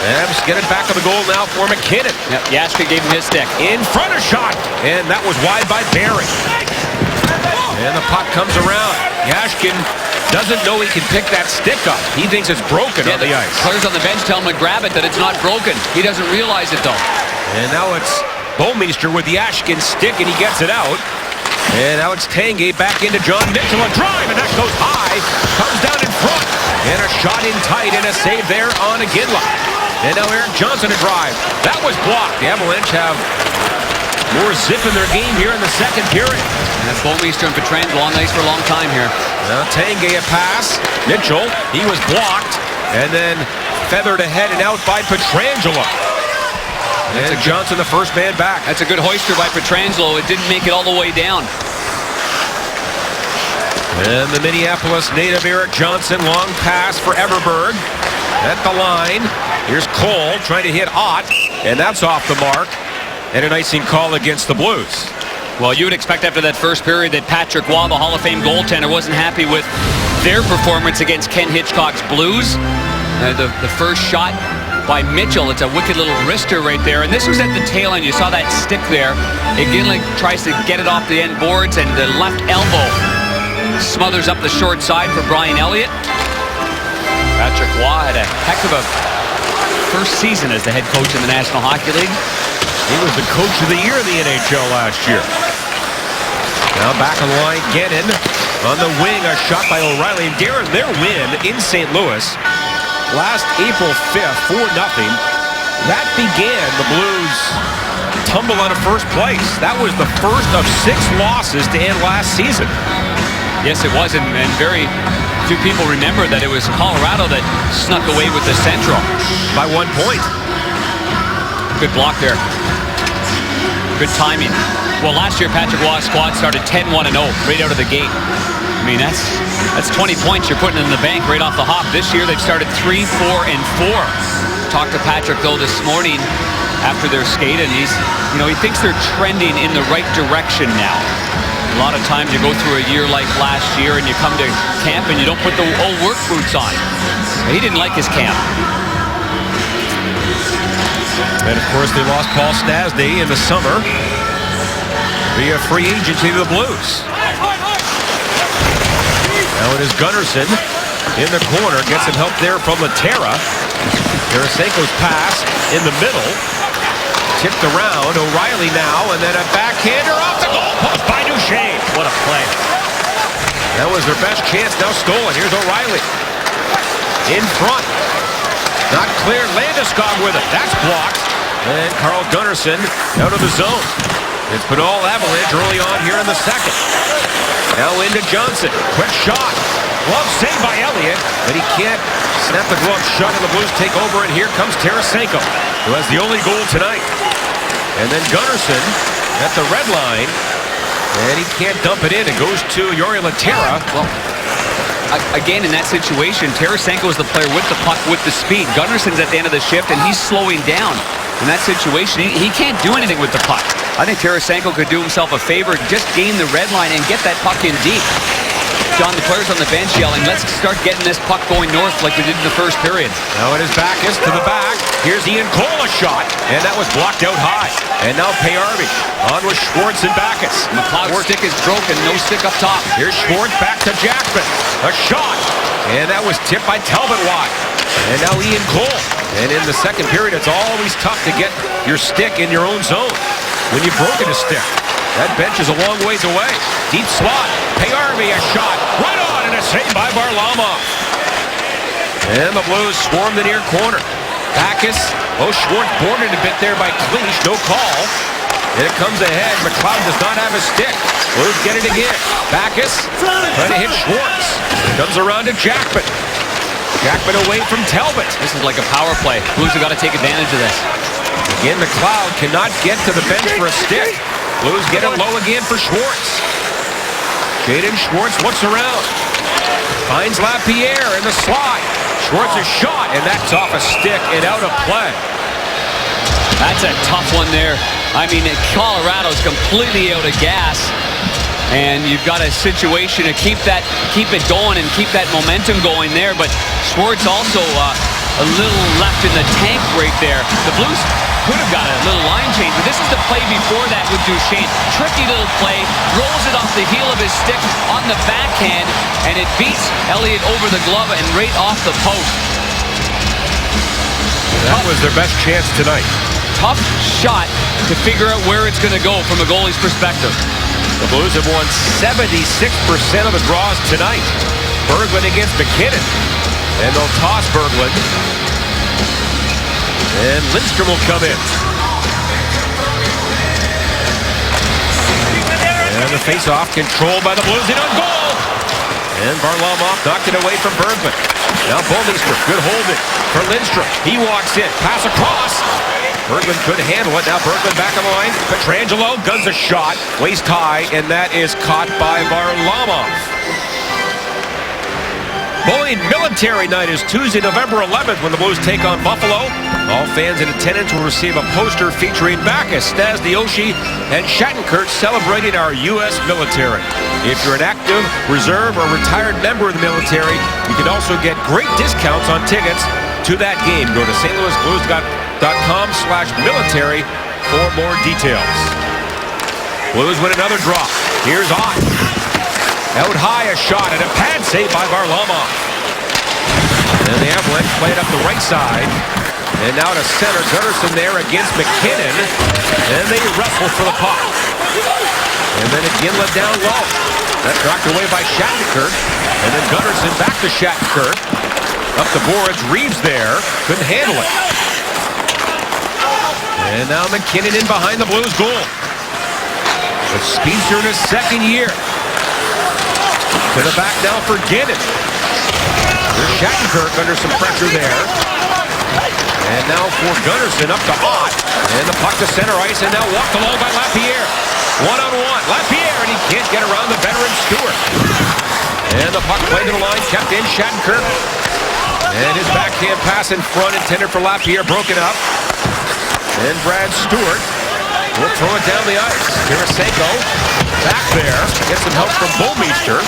And just get it back on the goal now for McKinnon. Yep, Yashkin gave him his stick. In front of shot. And that was wide by Barry. And the puck comes around. Yashkin doesn't know he can pick that stick up. He thinks it's broken on the ice. Players on the bench tell him to grab it, that it's not broken. He doesn't realize it, though. And now it's Bolmeister with the Yashkin stick, and he gets it out. And now it's Tanguay back into John Mitchell. A drive, and that goes high. Comes down in front. And a shot in tight and a save there on Iginla. And now Eric Johnson to drive. That was blocked. The Avalanche have more zip in their game here in the second period. And that's Bouwmeester and Pietrangelo on ice for a long time here. Now Tanguay a pass. Mitchell, he was blocked. And then feathered ahead and out by Pietrangelo. And Johnson the first man back. That's a good hoister by Pietrangelo. It didn't make it all the way down. And the Minneapolis native Eric Johnson, long pass for Everberg. At the line, here's Cole trying to hit Ott, and that's off the mark. And an icing call against the Blues. Well, you would expect after that first period that Patrick Waugh, the Hall of Fame goaltender, wasn't happy with their performance against Ken Hitchcock's Blues. The first shot by Mitchell, it's a wicked little wrister right there. And this was at the tail end. You saw that stick there. Iginla tries to get it off the end boards, and the left elbow smothers up the short side for Brian Elliott. Patrick Waugh had a heck of a first season as the head coach in the National Hockey League. He was the coach of the year in the NHL last year. Now back on the line, Gannon on the wing, a shot by O'Reilly. And Darren, their win in St. Louis last April 5th, 4-0. That began the Blues' tumble out of first place. That was the first of 6 losses to end last season. Yes, it was, and very few people remember that it was Colorado that snuck away with the Central. By 1 point. Good block there. Good timing. Well, last year Patrick Waugh's squad started 10-1-0 right out of the gate. I mean, that's 20 points you're putting in the bank right off the hop. This year they've started 3-4-4. Talked to Patrick though this morning after their skate, and he thinks they're trending in the right direction now. A lot of times you go through a year like last year and you come to camp and you don't put the old work boots on. He didn't like his camp. And of course they lost Paul Stastny in the summer via free agency to the Blues. Now it is Gunnarsson in the corner, gets some help there from Laterra. Tarasenko's pass in the middle, tipped around. O'Reilly now, and then a backhander off the goal post by Duchesne. What a play. That was their best chance, now stolen. Here's O'Reilly in front. Not clear. Landeskog with it. That's blocked. And Carl Gunnarsson out of the zone. It's been all Avalanche early on here in the second. Now into Johnson. Quick shot. Glove saved by Elliott, but he can't snap the glove shut, and the Blues take over, and here comes Tarasenko, who has the only goal tonight. And then Gunnarsson at the red line, and he can't dump it in. It goes to Jori Laterra. Well, again, in that situation, Tarasenko is the player with the puck, with the speed. Gunnarsson's at the end of the shift, and he's slowing down. In that situation, he can't do anything with the puck. I think Tarasenko could do himself a favor, just gain the red line and get that puck in deep. John, the players on the bench yelling, let's start getting this puck going north like they did in the first period. Now it is Backes to the back. Here's Ian Cole, a shot, and that was blocked out high. And now Payarvi on with Schwartz and Backes. McLeod's stick is broken, no stick up top. Here's Schwartz back to Jackman. A shot, and that was tipped by Talbot wide. And now Ian Cole. And in the second period, it's always tough to get your stick in your own zone when you've broken a stick. That bench is a long ways away. Deep slot. Payarvi, a shot. Right on, and a save by Varlamov. And the Blues swarm the near corner. Backes. Schwartz boarded a bit there by Cleach. No call. And it comes ahead. McLeod does not have a stick. Blues get it again. Backes trying to hit Schwartz. Comes around to Jackman. Jackman away from Talbot. This is like a power play. Blues have got to take advantage of this. Again, McLeod cannot get to the bench for a stick. Blues get it low again for Schwartz. Jaden Schwartz looks around. Finds Lapierre in the slide. Schwartz a shot, and that's off a stick and out of play. That's a tough one there. I mean, Colorado's completely out of gas. And you've got a situation to keep it going and keep that momentum going there. But Schwartz also a little left in the tank right there. The Blues could have got a little line change, but this is the play before that with Duchesne. Tricky little play, rolls it off the heel of his stick on the backhand, and it beats Elliott over the glove and right off the post. That was their best chance tonight. Tough shot to figure out where it's going to go from a goalie's perspective. The Blues have won 76% of the draws tonight. Berglund against McKinnon. And they'll toss Berglund. And Lindstrom will come in. And the face-off controlled by the Blues in on goal. And Varlamov knocked it away from Berglund. Now Bouwmeester, good holding for Lindstrom. He walks in, pass across. Berglund couldn't handle it. Now Berglund back on the line. Pietrangelo guns a shot, waist high, and that is caught by Varlamov. Bowling Military Night is Tuesday, November 11th when the Blues take on Buffalo. All fans in attendance will receive a poster featuring Backus, Stastny, and Shattenkirk celebrating our U.S. military. If you're an active, reserve, or retired member of the military, you can also get great discounts on tickets to that game. Go to stlouisblues.com/military for more details. Blues win another draw. Here's Ott. Out high, a shot, and a pad save by Varlamov. And the Avalanche play it up the right side. And now to center, Gunnarsson there against McKinnon. And they wrestle for the puck. And then again let down low. That's knocked away by Shattenkirk. And then Gunnarsson back to Shattenkirk. Up the boards, Reeves there. Couldn't handle it. And now McKinnon in behind the Blues goal. The speedster in his second year. To the back now for Ginnon. There's Shattenkirk under some pressure there. And now for Gunnarsson up to Ott. And the puck to center ice and now walked along by Lapierre. One-on-one. Lapierre, and he can't get around the veteran Stewart. And the puck played to the line, kept in Shattenkirk. And his backhand pass in front intended for Lapierre, broken up. And Brad Stewart will throw it down the ice. Tarasenko back there. Gets some help from Bouwmeester.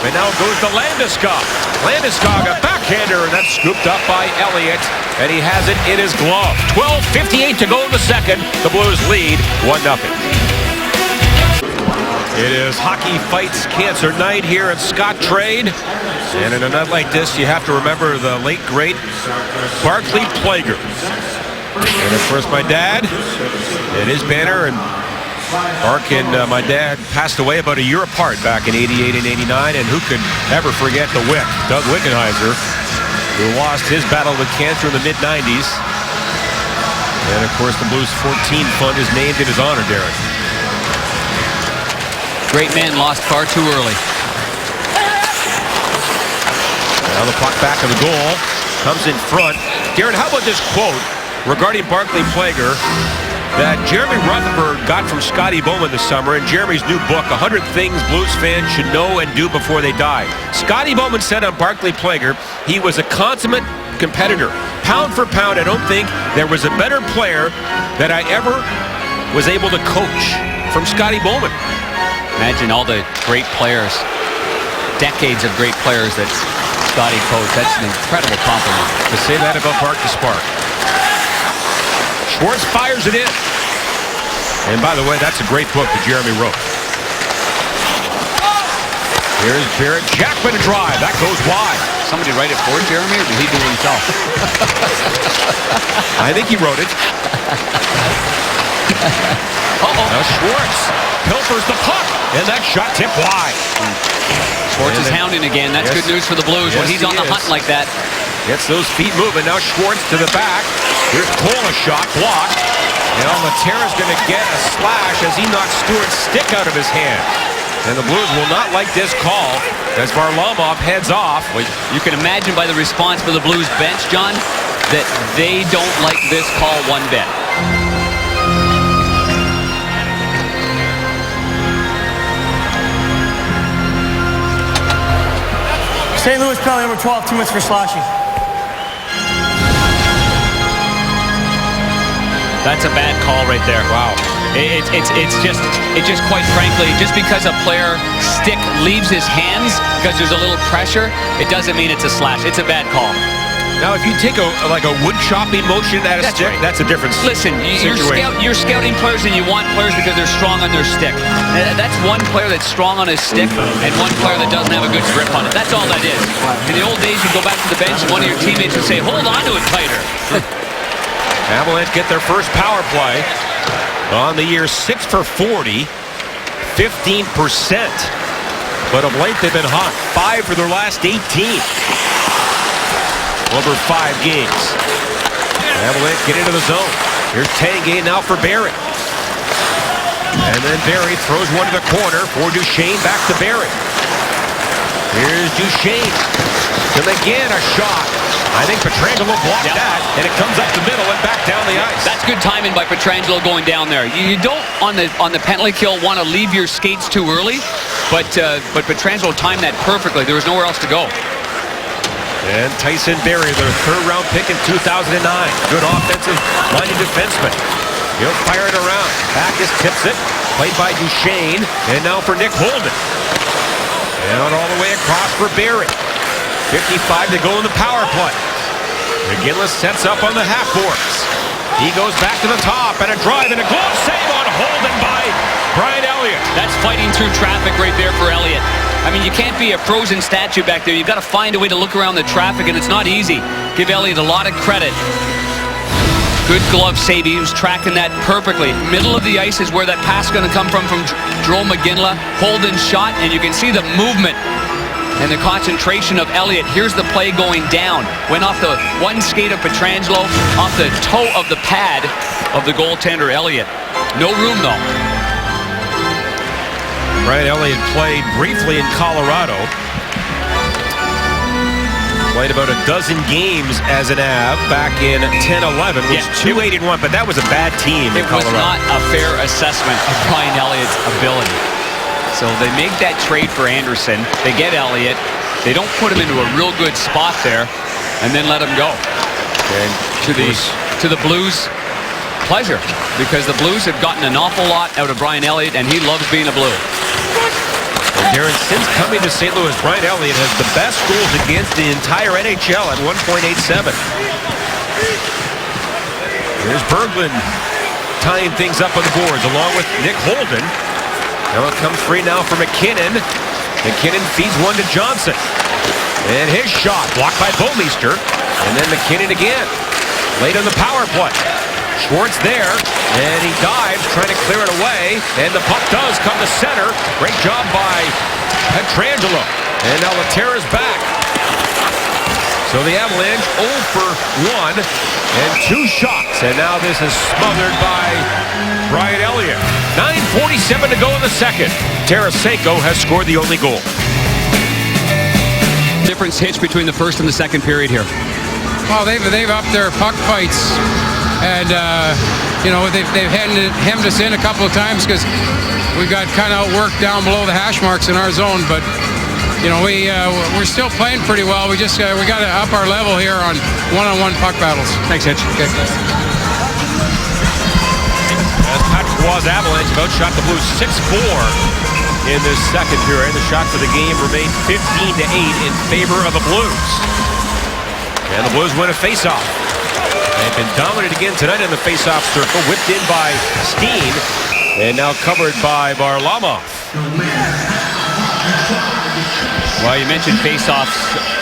And now it goes to Landeskog. Landeskog, a backhander, and that's scooped up by Elliott. And he has it in his glove. 12:58 to go in the second. The Blues lead 1-0. It is Hockey Fights Cancer Night here at Scottrade. And in a night like this, you have to remember the late, great Barclay Plager. And of course, my dad and his banner, and Bark and my dad passed away about a year apart back in '88 and '89, and who could ever forget the Wick, Doug Wickenheiser, who lost his battle with cancer in the mid-'90s. And of course, the Blues 14 Fund is named in his honor, Darren. Great man, lost far too early. Now the puck back of the goal, comes in front. Darren, how about this quote regarding Barclay Plager that Jeremy Rutherford got from Scotty Bowman this summer in Jeremy's new book, 100 Things Blues Fans Should Know and Do Before They Die. Scotty Bowman said on Barclay Plager, he was a consummate competitor. Pound for pound, I don't think there was a better player that I ever was able to coach. From Scotty Bowman. Imagine all the great players, decades of great players that Scotty coached. That's an incredible compliment. To say that about Bart the Spark. Schwartz fires it in. And by the way, that's a great book that Jeremy wrote. Here's Barrett Jackman to drive. That goes wide. Somebody write it for Jeremy, or did he do it himself? I think he wrote it. Now Schwartz pilfers the puck. And that shot tipped wide. Schwartz is hounding again. That's good news for the Blues when he's on the hunt like that. Gets those feet moving. Now Schwartz to the back. Here's Cole, a shot blocked. And Laterra's going to get a slash as he knocks Stewart's stick out of his hand. And the Blues will not like this call as Varlamov heads off. Well, you can imagine by the response for the Blues bench, John, that they don't like this call one bit. St. Louis penalty number 12, 2 minutes for slashing. That's a bad call right there. Wow. It's just quite frankly, just because a player stick leaves his hands because there's a little pressure, it doesn't mean it's a slash. It's a bad call. Now, if you take a wood chopping motion at a stick, that's a different situation. Listen, you're scouting players and you want players because they're strong on their stick. That's one player that's strong on his stick and one player that doesn't have a good grip on it. That's all that is. In the old days, you go back to the bench and one of your teammates would say, hold on to it tighter. Avalanche get their first power play on the year, 6 for 40, 15%. But of late, they've been hot. 5 for their last 18. over 5 games. Avalanche get into the zone. Here's Tanguay now for Barry. And then Barry throws one to the corner for Duchesne, back to Barry. Here's Duchesne. To McGinn, a shot. I think Pietrangelo blocked that, and it comes up the middle and back down the ice. That's good timing by Pietrangelo going down there. You don't, on the penalty kill, want to leave your skates too early, but Pietrangelo timed that perfectly. There was nowhere else to go. And Tyson Barrie, their third-round pick in 2009. Good offensive-minded defenseman. He'll fire it around. Backus tips it. Played by Duchesne. And now for Nick Holden. And all the way across for Barrie. 55 to go in the power play. McGinley sets up on the half boards. He goes back to the top, and a drive and a glove save on Holden by Brian Elliott. That's fighting through traffic right there for Elliott. I mean, you can't be a frozen statue back there. You've got to find a way to look around the traffic, and it's not easy. Give Elliott a lot of credit. Good glove save. He was tracking that perfectly. Middle of the ice is where that pass is going to come from Joel McGinley. Holden shot, and you can see the movement and the concentration of Elliott. Here's the play going down. Went off the one skate of Pietrangelo, off the toe of the pad of the goaltender Elliott. No room, though. Brian Elliott played briefly in Colorado. Played about a dozen games as an Av back in 10-11, which 2-8-1, but that was a bad team in Colorado. It was not a fair assessment of Brian Elliott's ability. So they make that trade for Anderson. They get Elliott. They don't put him into a real good spot there and then let him go. And to the Blues' pleasure, because the Blues have gotten an awful lot out of Brian Elliott, and he loves being a Blue. And Darren, since coming to St. Louis, Brian Elliott has the best goals against the entire NHL at 1.87. Here's Berglund tying things up on the boards along with Nick Holden. Now it comes free now for McKinnon. McKinnon feeds one to Johnson. And his shot blocked by Bouwmeester. And then McKinnon again. Late on the power play. Schwartz there, and he dives, trying to clear it away, and the puck does come to center. Great job by Pietrangelo. And now Laterra's back. So the Avalanche 0 for 1 and 2 shots. And now this is smothered by Brian Elliott. 9:47 to go in the second. Tarasenko has scored the only goal. Difference hitch between the first and the second period here. Well, they've upped their puck fights. And, you know, they've hemmed us in a couple of times because we got kind of outworked down below the hash marks in our zone. But, you know, we're still playing pretty well. We just we got to up our level here on one-on-one puck battles. Thanks, Hitch. Okay. As Patrick Roy's Avalanche have outshot the Blues 6-4 in this second period. The shots of the game remain 15-8 in favor of the Blues. And the Blues win a face-off. They've been dominant again tonight in the face-off circle. Whipped in by Steen. And now covered by Varlamov. Well, you mentioned face-offs,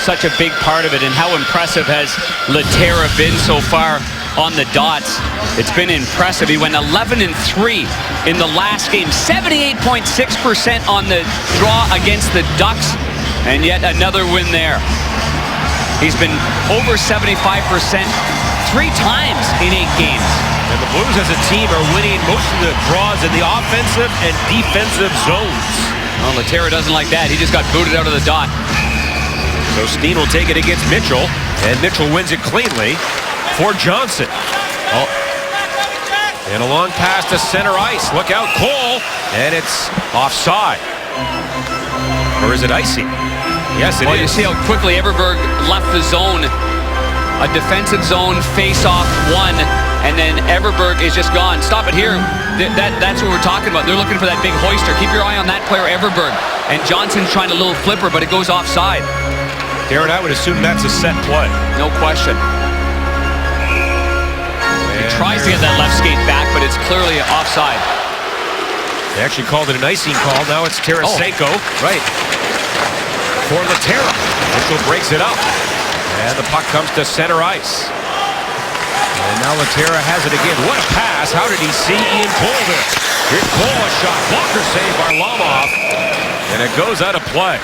such a big part of it, and how impressive has Laterra been so far on the dots. It's been impressive. He went 11-3 in the last game. 78.6% on the draw against the Ducks. And yet another win there. He's been over 75% 3 times in 8 games. And the Blues as a team are winning most of the draws in the offensive and defensive zones. Well, Laterra doesn't like that. He just got booted out of the dot. So Steen will take it against Mitchell, and Mitchell wins it cleanly for Johnson. Oh. And a long pass to center ice. Look out, Cole, and it's offside. Or is it icy? Yes, it is. You see how quickly Everberg left the zone. A defensive zone, face-off, 1, and then Everberg is just gone. Stop it here. That's what we're talking about. They're looking for that big hoister. Keep your eye on that player, Everberg. And Johnson's trying a little flipper, but it goes offside. Darren, I would assume that's a set play. No question. He tries to get that left skate back, but it's clearly offside. They actually called it an icing call. Now it's Tarasenko. Oh. Right. For Laterra. Mitchell breaks it up. And the puck comes to center ice. And now Laterra has it again. What a pass. How did he see Ian Cole there? Here's Cole, a shot. Blocker save by Varlamov. And it goes out of play.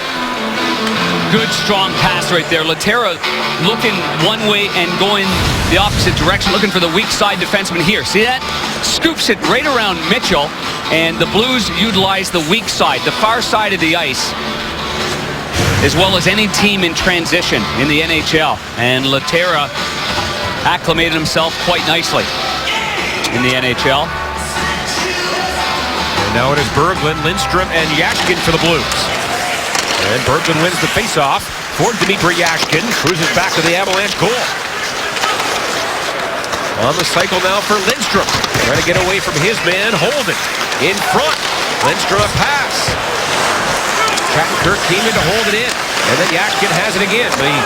Good, strong pass right there. Laterra looking one way and going the opposite direction, looking for the weak side defenseman here. See that? Scoops it right around Mitchell, and the Blues utilize the weak side, the far side of the ice, as well as any team in transition in the NHL. And Laterra acclimated himself quite nicely in the NHL. And now it is Berglund, Lindstrom, and Yashkin for the Blues. And Berglund wins the faceoff for Dmitry Yashkin. Cruises back to the Avalanche goal. On the cycle now for Lindstrom. Trying to get away from his man, Holden. In front. Lindstrom a pass. Shattenkirk came in to hold it in. And then Yashkin has it again. But he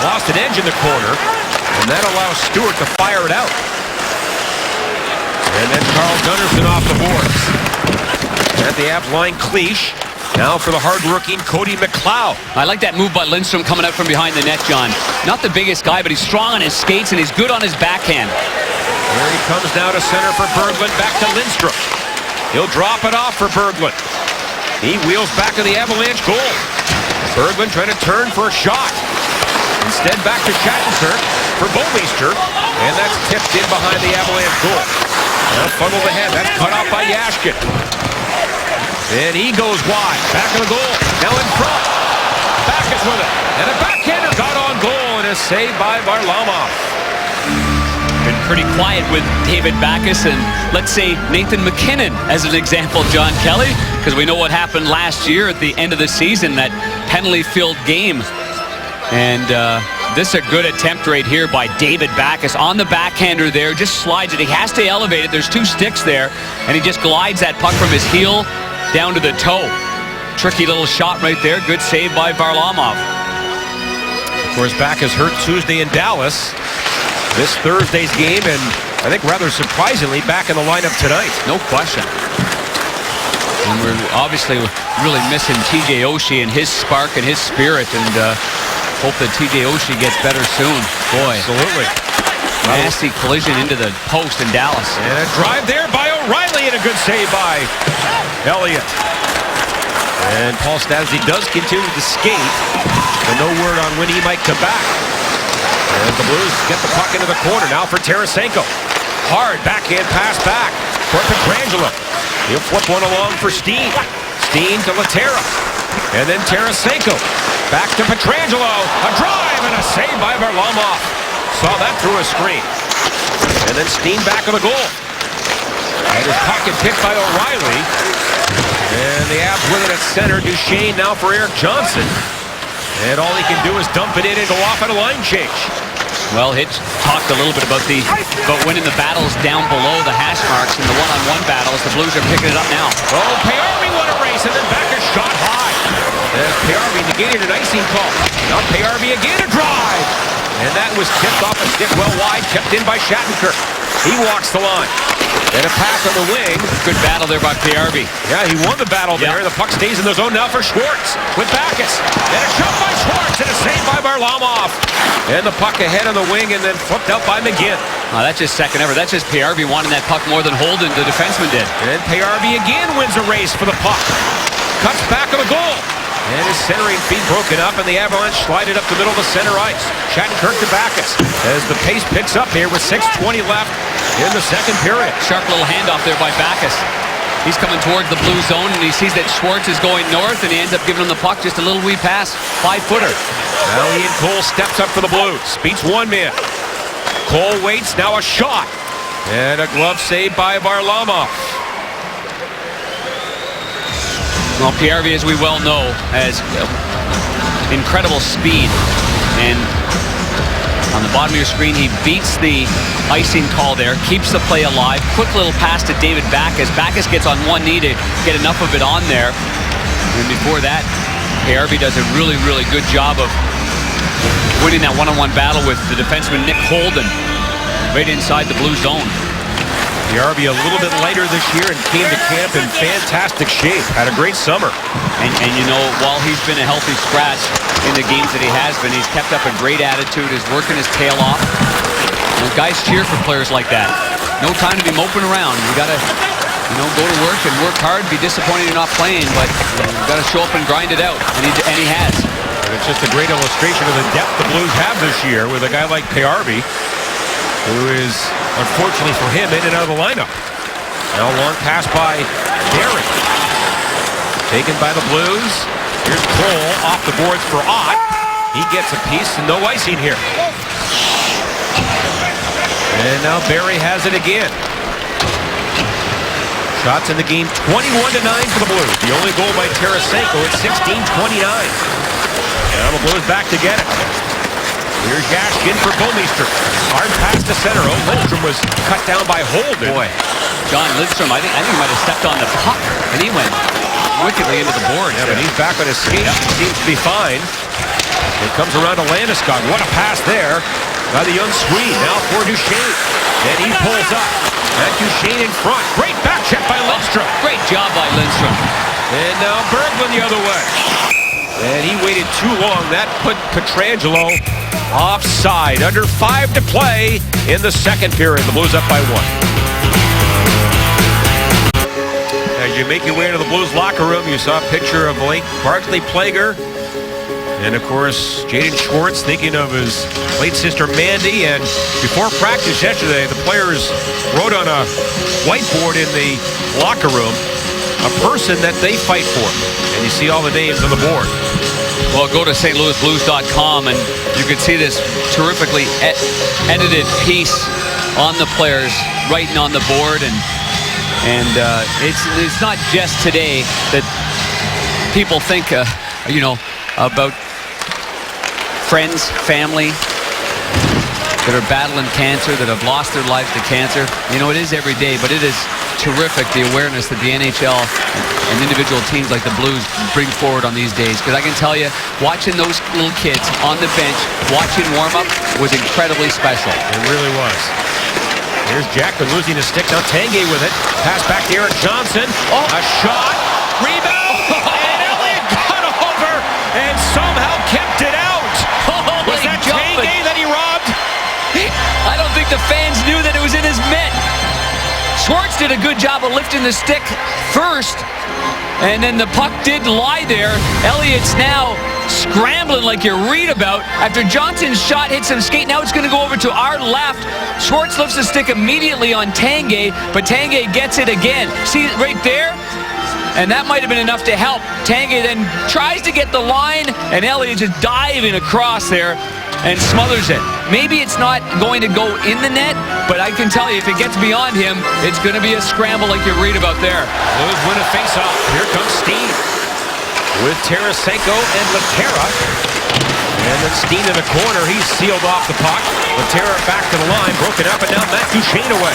lost an edge in the corner. And that allows Stewart to fire it out. And then Carl Gunnarsson off the boards. At the Av line, Cleach. Now for the hard-working Cody McLeod. I like that move by Lindstrom coming out from behind the net, John. Not the biggest guy, but he's strong on his skates and he's good on his backhand. Here he comes now to center for Berglund, back to Lindstrom. He'll drop it off for Berglund. He wheels back to the Avalanche goal. Berglund trying to turn for a shot. Instead, back to Shattenkirk for Bouwmeester. And that's tipped in behind the Avalanche goal. Now funneled ahead. That's cut off by Yashkin. And he goes wide. Back of the goal. Now in front. Backus with it. And a backhander got on goal and is saved by Varlamov. Been pretty quiet with David Backus and, let's say, Nathan MacKinnon as an example, John Kelly, because we know what happened last year at the end of the season, that penalty-filled game. And this is a good attempt right here by David Backus on the backhander there. Just slides it. He has to elevate it. There's two sticks there. And he just glides that puck from his heel down to the toe. Tricky little shot right there. Good save by Varlamov. Of course, Backus hurt Tuesday in Dallas. This Thursday's game, and I think rather surprisingly back in the lineup tonight. No question. And we're obviously really missing TJ Oshie and his spark and his spirit, and hope that TJ Oshie gets better soon. Boy. Absolutely. Nasty collision into the post in Dallas. And a drive there by O'Reilly, and a good save by Elliott. And Paul Stastny does continue to skate, and no word on when he might come back. And the Blues get the puck into the corner now for Tarasenko. Hard backhand pass back for Pietrangelo. He'll flip one along for Steen. Steen to Laterra. And then Tarasenko. Back to Pietrangelo. A drive and a save by Varlamov. Saw that through a screen. And then Steen back of the goal. And his pocket picked by O'Reilly. And the Avs with it at center. Duchesne now for Eric Johnson. And all he can do is dump it in and go off at a line change. Well, Hitch talked a little bit about winning the battles down below the hash marks in the one-on-one battles. The Blues are picking it up now. Oh, Payarvi won a race, and then Backus shot high. And Payarvi negated an icing call. Now Payarvi again a drive. And that was tipped off a stick well wide, kept in by Shattenkirk. He walks the line. And a pass on the wing. Good battle there by Payarvi. Yeah, he won the battle there. The puck stays in the zone now for Schwartz with Backus. And a shot by Schwartz and a save by Varlamov. And the puck ahead on the wing and then flipped out by McGinn. Oh, that's just second ever. That's just Payarvi wanting that puck more than Holden, the defenseman, did. And Payarvi again wins a race for the puck. Cuts back of the goal. And his centering feet broken up, and the Avalanche slide it up the middle of the center ice. Shattenkirk to Backus as the pace picks up here with 6:20 left in the second period. Sharp little handoff there by Backus. He's coming towards the blue zone, and he sees that Schwartz is going north, and he ends up giving him the puck, just a little wee pass. 5-footer. Now Ian Cole steps up for the Blues. Beats one man. Cole waits, now a shot. And a glove save by Varlamov. Well, Payarvi, as we well know, has incredible speed. And on the bottom of your screen, he beats the icing call there, keeps the play alive. Quick little pass to David Backus. Backus gets on one knee to get enough of it on there. And before that, Payarvi does a really, really good job of winning that one-on-one battle with the defenseman Nick Holden right inside the blue zone. Payarvi a little bit lighter this year and came to camp in fantastic shape. Had a great summer. And you know, while he's been a healthy scratch in the games that he has been, he's kept up a great attitude, is working his tail off. And guys cheer for players like that. No time to be moping around. You gotta go to work and work hard, be disappointed you're not playing, but you've got to show up and grind it out, and he has. And it's just a great illustration of the depth the Blues have this year with a guy like Payarby, who is, unfortunately for him, in and out of the lineup. Now a long pass by Barry. Taken by the Blues. Here's Cole off the boards for Ott. He gets a piece and no icing here. And now Barry has it again. Shots in the game 21-9 for the Blues. The only goal by Tarasenko at 16-29. Now the Blues back to get it. Here's Yashkin for Bouwmeester. Hard pass to center. Oh, Lindstrom was cut down by Holden. Boy, John Lindstrom, I think he might have stepped on the puck, and he went wickedly into the boards. Yeah, but he's back on his skates. He seems to be fine. It comes around to Landeskog. What a pass there by the young Swede. Now for Duchesne. And he pulls up. And Duchesne in front. Great back check by Lindstrom. Great job by Lindstrom. And now Berglund the other way. And he waited too long. That put Pietrangelo offside. Under 5 to play in the second period. The Blues up by 1. As you make your way to the Blues locker room, you saw a picture of Blake Barclay Plager. And, of course, Jaden Schwartz thinking of his late sister Mandy. And before practice yesterday, the players wrote on a whiteboard in the locker room a person that they fight for. And you see all the names on the board. Well, go to stlouisblues.com and you can see this terrifically edited piece on the players writing on the board. And it's not just today that people think, about friends, family that are battling cancer, that have lost their lives to cancer. It is every day, but it is terrific, the awareness that the NHL and individual teams like the Blues bring forward on these days. Because I can tell you, watching those little kids on the bench, watching warm-up was incredibly special. It really was. Here's Jackman losing his stick. Now Tanguay with it. Pass back to Eric Johnson. Oh. A shot. Rebound. And Elliott got over and somehow kept it out. Was that Tanguay that he robbed? I don't think the fans knew that it was in his mitt. Schwartz did a good job of lifting the stick first, and then the puck did lie there. Elliott's now scrambling like you read about. After Johnson's shot hits him skate, now it's going to go over to our left. Schwartz lifts the stick immediately on Tanguay, but Tanguay gets it again. See it right there? And that might have been enough to help. Tanguay then tries to get the line, and Elliott just diving across there and smothers it. Maybe it's not going to go in the net, but I can tell you, if it gets beyond him, it's going to be a scramble like you read about there. Blues win a face-off. Here comes Steen with Tarasenko and Laterra. And then Steen in the corner. He's sealed off the puck. Laterra back to the line, broken up, and now Matt Duchesne away.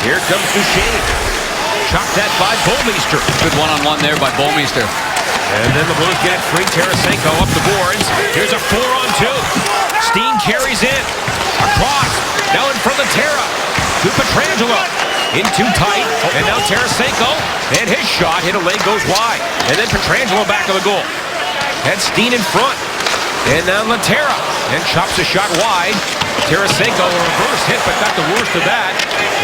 Here comes Duchesne. Chopped that by Bouwmeester. Good one-on-one there by Bouwmeester. And then the Blues get it free. Tarasenko up the boards. Here's a 4-on-2. Steen carries in. Across. Now in front of Laterra. To Pietrangelo. In too tight. And now Tarasenko. And his shot hit a leg, goes wide. And then Pietrangelo back of the goal. And Steen in front. And now Laterra. And chops a shot wide. Tarasenko, a reverse hit, but got the worst of that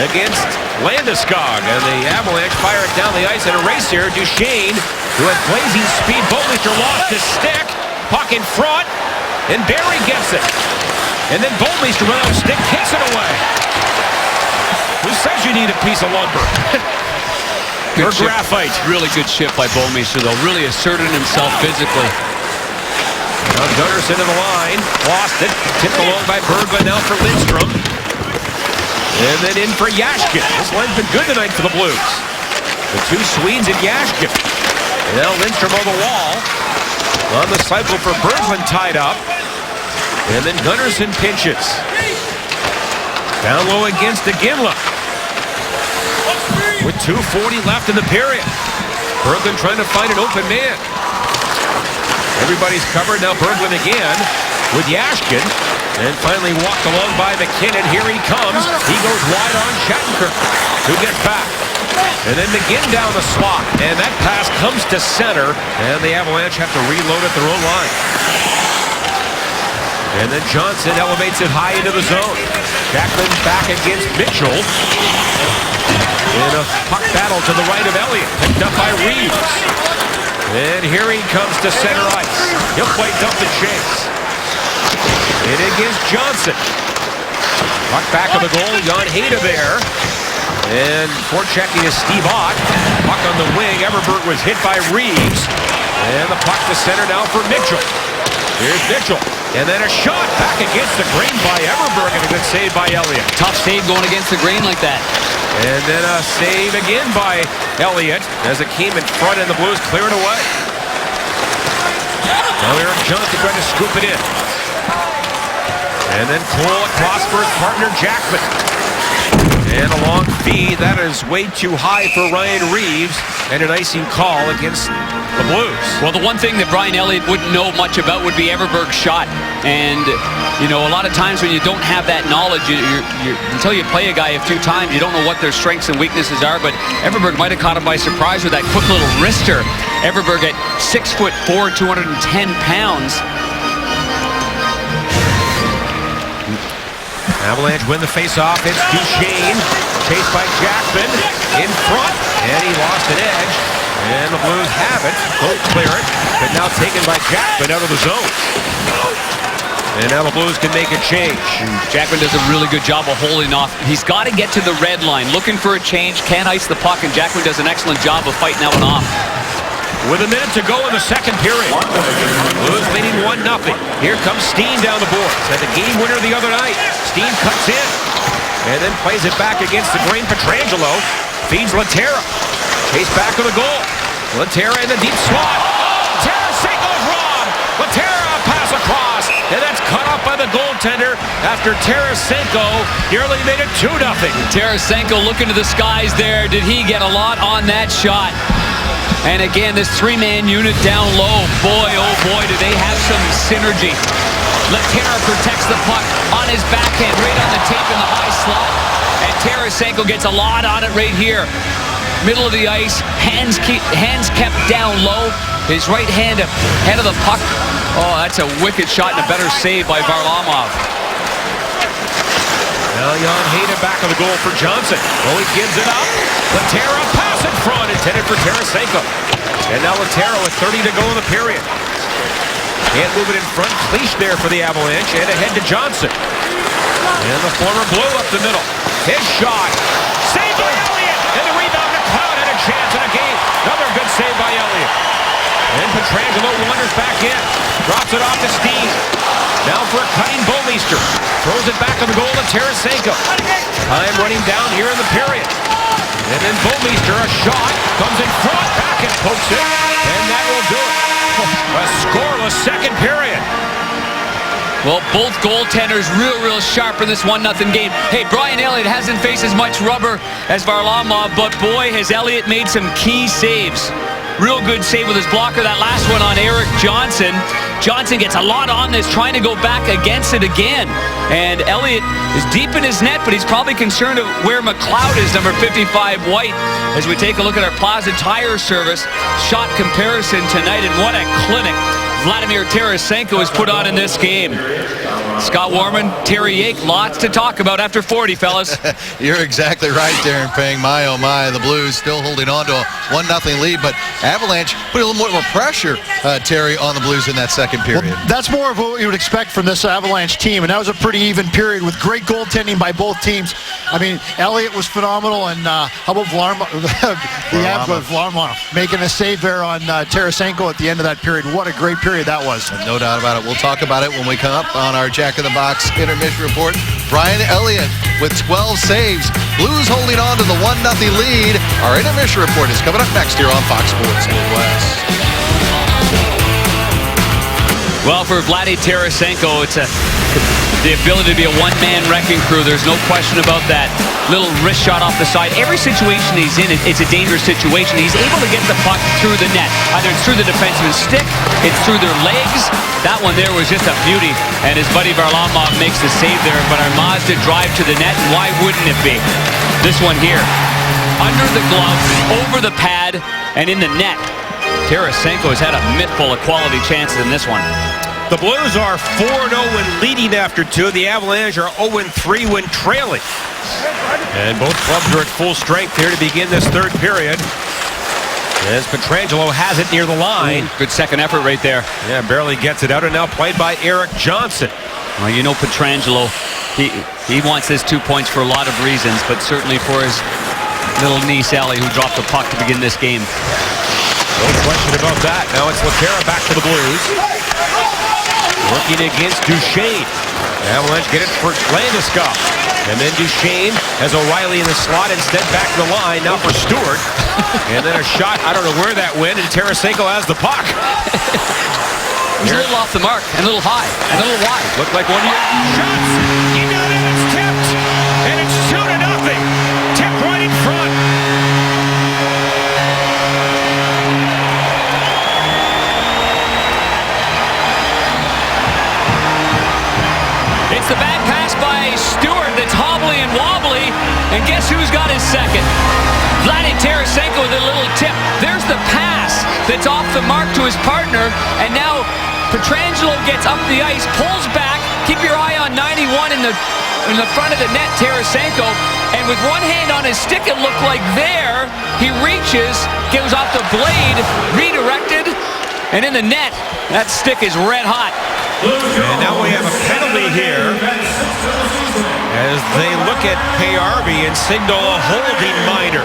against Landeskog. And the Avalanche fire it down the ice in a race here. Duchesne, who had blazing speed. Bouwmeester lost his stick. Puck in front. And Barry gets it. And then Bouwmeester without a stick kicks it away. Who says you need a piece of lumber? Or graphite. Really good shift by Bouwmeester, though. Really asserted himself physically. Now Gunnarsson to the line. Lost it. Tipped along by Berglund now for Lindstrom. And then in for Yashkin. This line's been good tonight for the Blues. The two Swedes and Yashkin. And now Lindstrom on the wall. On the cycle for Berglund tied up. And then Gunnarsson pinches. Down low against Iginla. With 2:40 left in the period. Berglund trying to find an open man. Everybody's covered. Now Berglund again with Yashkin. And finally walked along by McKinnon. Here he comes. He goes wide on Shattenkirk, who gets back. And then McGinn down the slot. And that pass comes to center. And the Avalanche have to reload at their own line. And then Johnson elevates it high into the zone. Jackman back against Mitchell. In a puck battle to the right of Elliott. Picked up by Reeves. And here he comes to center ice. He'll play dump and chase. And it gives Johnson. Puck back of the goal. Jan Heda there. And forechecking is Steve Ott. Puck on the wing. Everberg was hit by Reeves. And the puck to center now for Mitchell. Here's Mitchell. And then a shot back against the grain by Everberg, and a good save by Elliott. Tough save going against the grain like that. And then a save again by Elliott as it came in front and the Blues clear it away. Now Eric Johnson trying to scoop it in. And then Cole across for his partner Jackman. And a long feed. That is way too high for Ryan Reeves. And an icing call against the Blues. Well, the one thing that Brian Elliott wouldn't know much about would be Everberg's shot. And, you know, a lot of times when you don't have that knowledge, until you play a guy a few times, you don't know what their strengths and weaknesses are. But Everberg might have caught him by surprise with that quick little wrister. Everberg at 6'4", 210 pounds. Avalanche win the face-off. It's Duchesne. Chased by Jackman. In front. And he lost an edge. And the Blues have it. Don't clear it. But now taken by Jackman out of the zone. And now the Blues can make a change. Jackman does a really good job of holding off. He's got to get to the red line. Looking for a change. Can't ice the puck. And Jackman does an excellent job of fighting that one off. With a minute to go in the second period. Blues leading 1-0. Here comes Steen down the boards. Had the game winner the other night. Steen cuts in. And then plays it back against the grain. Pietrangelo feeds Laterra. Chase back of the goal. Laterra in the deep slot. Oh, Tarasenko's robbed. Laterra pass across. And that's cut off by the goaltender after Tarasenko nearly made it 2-0. Tarasenko looking to the skies there. Did he get a lot on that shot? And again, this three-man unit down low. Boy, oh boy, do they have some synergy. Laterra protects the puck on his backhand, right on the tape in the high slot. And Tarasenko gets a lot on it right here. Middle of the ice, hands kept down low. His right hand ahead of the puck. Oh, that's a wicked shot and a better save by Varlamov. Now Jan Heda back of the goal for Johnson. Oh, he gives it up. Laterra pass in front, intended for Tarasenko. And now Laterra with 30 to go in the period. Can't move it in front. Cleach there for the Avalanche, and ahead to Johnson. And the former Blue up the middle. His shot. Saved by Elliott. And the rebound to Cloud had a chance in a game. Another good save by Elliott. And Pietrangelo wanders back in. Drops it off to Steen. Now for a cutting Bouwmeester. Throws it back on the goal to Tarasenko. Time running down here in the period. And then Bouwmeester, a shot. Comes in front. Back and pokes it. And that will do it. A scoreless second period. Well, both goaltenders real sharp in this 1-0 game. Hey, Brian Elliott hasn't faced as much rubber as Varlamov, but boy, has Elliott made some key saves. Real good save with his blocker. That last one on Eric Johnson. Johnson gets a lot on this, trying to go back against it again. And Elliott is deep in his net, but he's probably concerned of where McLeod is, number 55 White. As we take a look at our Plaza Tire Service shot comparison tonight, and what a clinic Vladimir Tarasenko has put on in this game. Scott Warman, Terry Yake, lots to talk about after 40, fellas. You're exactly right, Darren Pang. My, oh my, the Blues still holding on to a 1-0 lead, but Avalanche put a little more pressure, Terry, on the Blues in that second period. Well, that's more of what you would expect from this Avalanche team, and that was a pretty even period with great goaltending by both teams. I mean, Elliott was phenomenal, and how about Varlamov making a save there on Tarasenko at the end of that period. What a great period that was. No doubt about it. We'll talk about it when we come up on our Jack in the Box intermission report. Brian Elliott with 12 saves. Blues holding on to the 1-0 lead. Our intermission report is coming up next here on Fox Sports Midwest. Well, for Vladdy Tarasenko, it's the ability to be a one-man wrecking crew. There's no question about that. Little wrist shot off the side. Every situation he's in, it's a dangerous situation. He's able to get the puck through the net. Either it's through the defenseman's stick, it's through their legs. That one there was just a beauty. And his buddy Varlamov makes the save there. But our Mazda drive to the net, why wouldn't it be? This one here. Under the glove, over the pad, and in the net. Tarasenko has had a mittful of quality chances in this one. The Blues are 4-0 when leading after 2. The Avalanche are 0-3 when trailing. And both clubs are at full strength here to begin this third period. As Pietrangelo has it near the line. Good second effort right there. Yeah, barely gets it out, and now played by Erik Johnson. Well, you know Pietrangelo, he wants his 2 points for a lot of reasons, but certainly for his little niece Ellie, who dropped the puck to begin this game. No question about that. Now it's LaTerra back to the Blues. Working against Duchesne. Avalanche get it for Landeskog. And then Duchesne has O'Reilly in the slot, instead back to the line. Now for Stewart. And then a shot, I don't know where that went, and Tarasenko has the puck. He's a little off the mark, and a little high, and a little wide. Looked like one of your shots. He got it, it's tipped. And it's 2-0. Tipped right in front. It's the bad pass by Stewart that's hobbly and wobbly, and guess who's got his second? Vladimir Tarasenko with a little tip. There's the pass that's off the mark to his partner, and now Pietrangelo gets up the ice, pulls back. Keep your eye on 91 in the front of the net, Tarasenko, and with one hand on his stick, it looked like there, he reaches, goes off the blade, redirected, and in the net, that stick is red hot. And now we have a penalty here as they look at Payarby and signal a holding minor.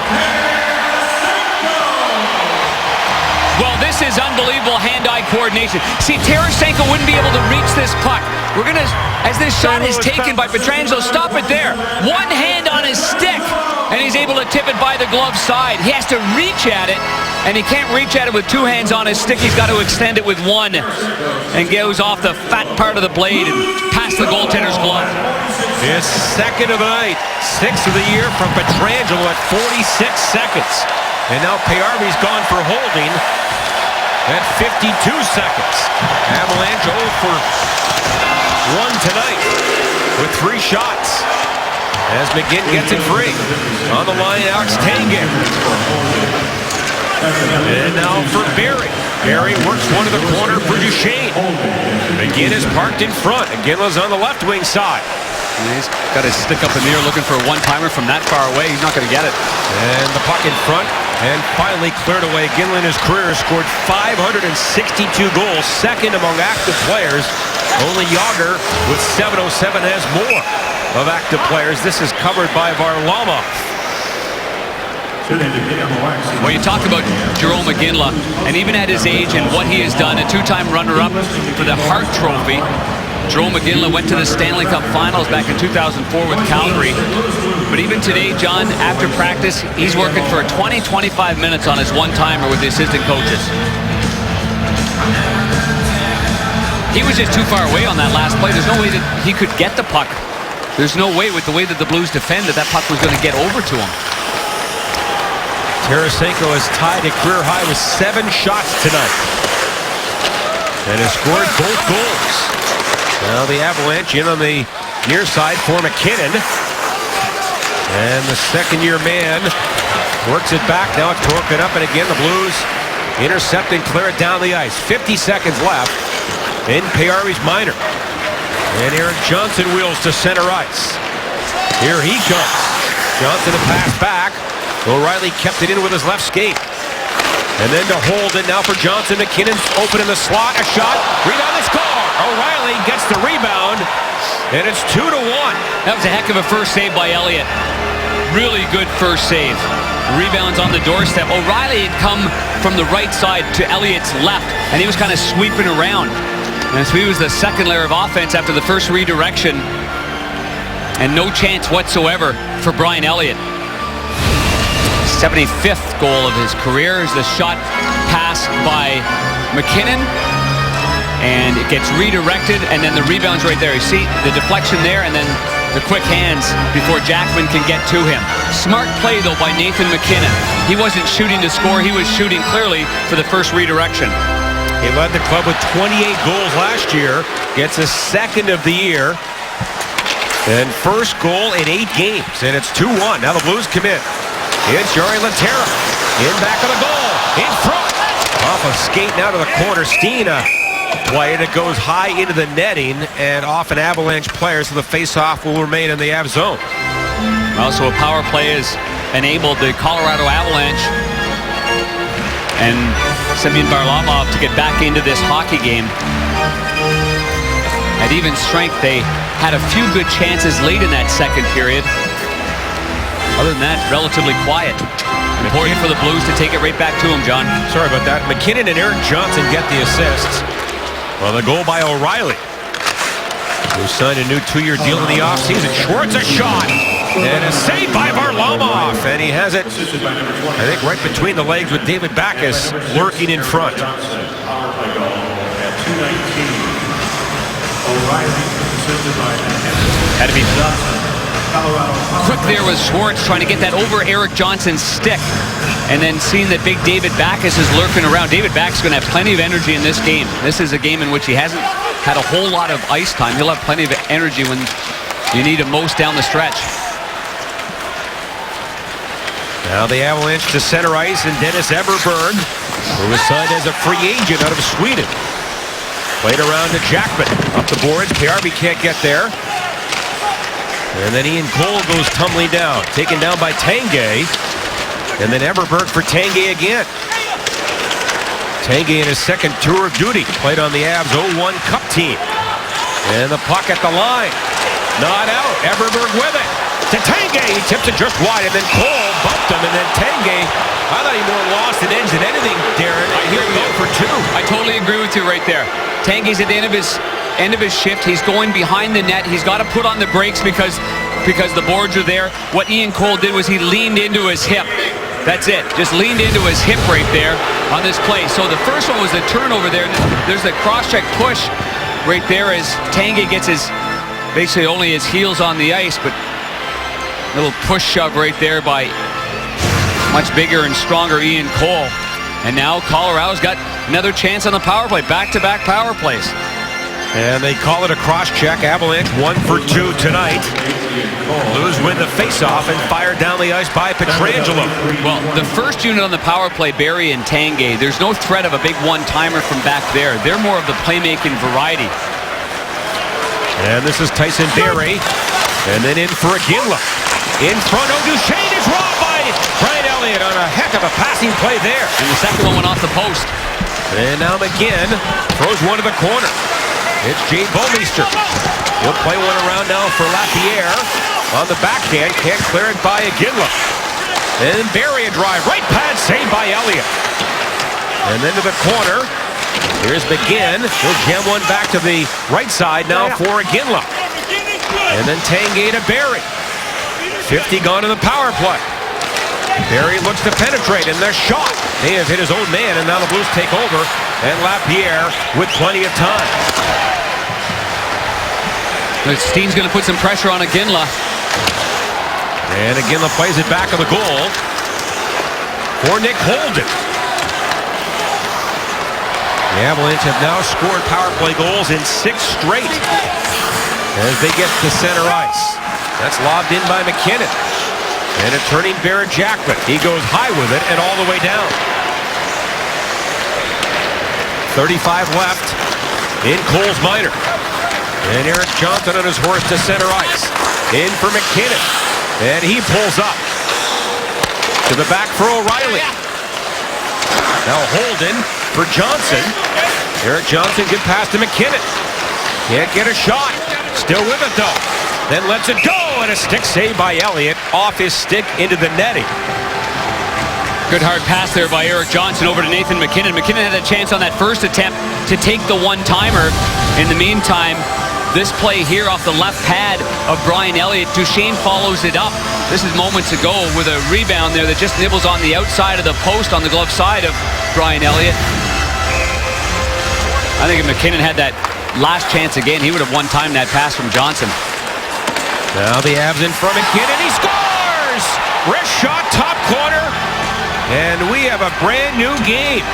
Well, this is unbelievable hand-eye coordination. See, Tarasenko wouldn't be able to reach this puck. We're going to, as this shot is taken by Pietrangelo, stop it there. One hand on his stick, and he's able to tip it by the glove side. He has to reach at it, and he can't reach at it with two hands on his stick. He's got to extend it with one, and goes off the fat part of the blade and past the goaltender's glove. His second of the night, sixth of the year from Pietrangelo at 46 seconds. And now Payarby's gone for holding at 52 seconds. Avalanche 0 for 1 tonight with 3 shots. As McGinn gets it free. On the line, Alex Tanguay. And now for Barrie. Barrie works one to the corner for Duchesne. McGinn is parked in front. Ginla's on the left wing side. He's got his stick up in the air looking for a one-timer from that far away. He's not going to get it. And the puck in front, and finally cleared away. Ginla in his career has scored 562 goals, second among active players. Only Yager with 707 has more of active players. This is covered by Varlamov. Well, you talk about Jarome Iginla, and even at his age and what he has done, a two-time runner-up for the Hart Trophy. Jarome Iginla went to the Stanley Cup Finals back in 2004 with Calgary. But even today, John, after practice, he's working for 20-25 minutes on his one-timer with the assistant coaches. He was just too far away on that last play. There's no way that he could get the puck. There's no way, with the way that the Blues defend, that puck was going to get over to him. Tarasenko has tied a career high with 7 shots tonight and has scored both goals. Now the Avalanche in on the near side for McKinnon. And the second-year man works it back. Now it's broken up, and again the Blues intercept and clear it down the ice. 50 seconds left in Payarby's minor. And Erik Johnson wheels to center ice. Here he comes. Johnson to pass back. O'Reilly kept it in with his left skate. And then to hold it now for Johnson. McKinnon open in the slot. A shot. Rebound and score. O'Reilly gets the rebound. And it's 2-1. That was a heck of a first save by Elliott. Really good first save. Rebounds on the doorstep. O'Reilly had come from the right side to Elliott's left, and he was kind of sweeping around. And so he was the second layer of offense after the first redirection. And no chance whatsoever for Brian Elliott. 75th goal of his career is the shot pass by McKinnon. And it gets redirected, and then the rebound's right there. You see the deflection there, and then the quick hands before Jackman can get to him. Smart play, though, by Nathan McKinnon. He wasn't shooting to score. He was shooting clearly for the first redirection. He led the club with 28 goals last year. Gets a second of the year. And first goal in 8 games. And it's 2-1. Now the Blues come in. It's Jari LaTerra. In back of the goal. In front. Off a skate now to the corner. Steen, play, and it goes high into the netting and off an Avalanche player, so the face-off will remain in the Av zone. Also, a power play has enabled the Colorado Avalanche and Semyon Varlamov to get back into this hockey game. At even strength, they had a few good chances late in that second period. Other than that, relatively quiet. Important for the Blues to take it right back to him, John. Sorry about that. McKinnon and Eric Johnson get the assists. Well, the goal by O'Reilly, who signed a new 2-year deal in the offseason. Schwartz a shot. And a save by Varlamov. And he has it, I think, right between the legs with David Backes lurking in front. Had to be quick there was Schwartz trying to get that over Eric Johnson's stick. And then seeing that big David Backes is lurking around. David Backes is going to have plenty of energy in this game. This is a game in which he hasn't had a whole lot of ice time. He'll have plenty of energy when you need him most down the stretch. Now the Avalanche to center ice, and Dennis Everberg, who was signed as a free agent out of Sweden. Played around to Jackman. Up the boards. KRB can't get there. And then Ian Cole goes tumbling down. Taken down by Tanguay. And then Everberg for Tanguay again. Tanguay in his second tour of duty. Played on the Avs 0-1 Cup team. And the puck at the line. Not out. Everberg with it. To Tanguay, he tips it just wide, and then Cole bumped him, and then Tanguay, I thought he more lost an edge than anything, Darren. He'll go for 2. I totally agree with you right there. Tanguay's at the end of his shift. He's going behind the net. He's got to put on the brakes because the boards are there. What Ian Cole did was he leaned into his hip. That's it. Just leaned into his hip right there on this play. So the first one was a turnover there. There's a cross-check push right there as Tanguay gets basically only his heels on the ice, but little push shove right there by much bigger and stronger Ian Cole. And now Colorado's got another chance on the power play. Back-to-back power plays. And they call it a cross-check. Avalanche 1 for 2 tonight. Blues win the face-off and fired down the ice by Pietrangelo. Well, the first unit on the power play, Barrie and Tanguay, there's no threat of a big one-timer from back there. They're more of the playmaking variety. And this is Tyson Barrie. And then in for Iginla. In front, Duchesne is robbed by Brian Elliott on a heck of a passing play there. And the second one went off the post. And now McGinn throws one to the corner. It's Jay Bouwmeester. He'll play one around now for Lapierre. On the backhand, can't clear it by Iginla. And Barrie a drive, right pad, saved by Elliott. And then to the corner. Here's McGinn. He'll jam one back to the right side now for Iginla. And then Tanguay to Barrie. 50 gone in the power play. Barrie looks to penetrate, and their shot. They have hit his own man, and now the Blues take over. And Lapierre with plenty of time. Steen's going to put some pressure on Iginla. And Iginla plays it back of the goal for Nick Holden. The Avalanche have now scored power play goals in 6 straight as they get to center ice. That's lobbed in by McKinnon. And a turning Barrett Jackman. He goes high with it and all the way down. 35 left in Coles Minor. And Eric Johnson on his horse to center ice. In for McKinnon. And he pulls up. To the back for O'Reilly. Now Holden for Johnson. Eric Johnson good pass to McKinnon. Can't get a shot. Still with it though. Then lets it go, and a stick save by Elliott off his stick into the netting. Good hard pass there by Eric Johnson over to Nathan McKinnon. McKinnon had a chance on that first attempt to take the one-timer. In the meantime, this play here off the left pad of Brian Elliott, Duchesne follows it up. This is moments ago with a rebound there that just nibbles on the outside of the post on the glove side of Brian Elliott. I think if McKinnon had that last chance again, he would have one-timed that pass from Johnson. Now the Avs in front of McKinnon. He scores! Wrist shot, top corner. And we have a brand new game.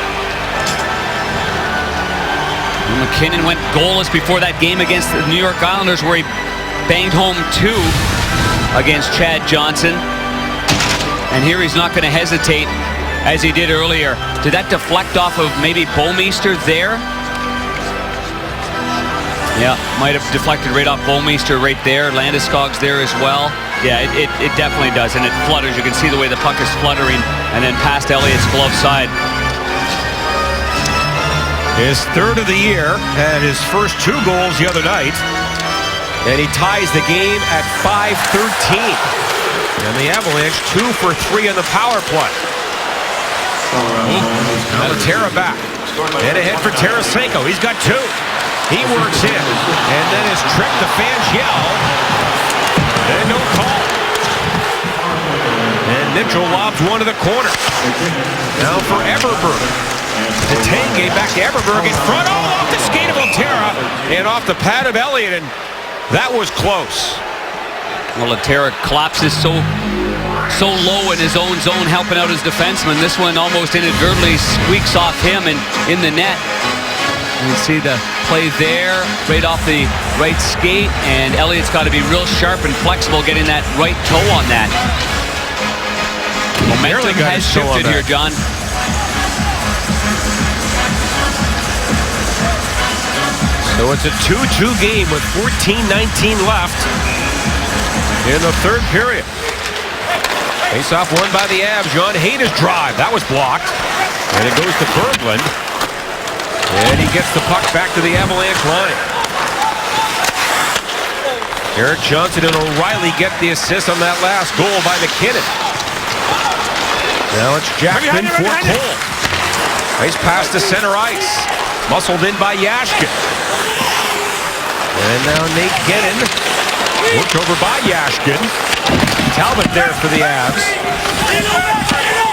McKinnon went goalless before that game against the New York Islanders where he banged home 2 against Chad Johnson. And here he's not going to hesitate as he did earlier. Did that deflect off of maybe Bouwmeester there? Yeah, might have deflected right off Bouwmeester right there. Landeskog's there as well. Yeah, it definitely does, and it flutters. You can see the way the puck is fluttering, and then past Elliott's glove side. His third of the year, and his first 2 goals the other night. And he ties the game at 5-13. And the Avalanche 2 for 3 on the power play. Now Tara back. And ahead for Tarasenko. He's got 2. He works in. And then is tripped to Fangiel. And no call. And Mitchell lobs one to the corner. Now for Everberg. Tenge back to Everberg in front. Oh, off the skate of Otera. And off the pad of Elliott. And that was close. Well, Otera collapses so low in his own zone, helping out his defenseman. This one almost inadvertently squeaks off him and in the net. You see the play there, right off the right skate, and Elliott's got to be real sharp and flexible getting that right toe on that. Momentum has shifted here, John. So it's a 2-2 game with 14-19 left in the third period. Face-off won by the Avs. John Hayda's drive. That was blocked. And it goes to Berglund. And he gets the puck back to the Avalanche line. Erik Johnson and O'Reilly get the assist on that last goal by McKinnon. Now it's Jackman for Cole. Nice pass to center ice. Muscled in by Yashkin. And now Nate Gennon. Worked over by Yashkin. Talbot there for the Avs.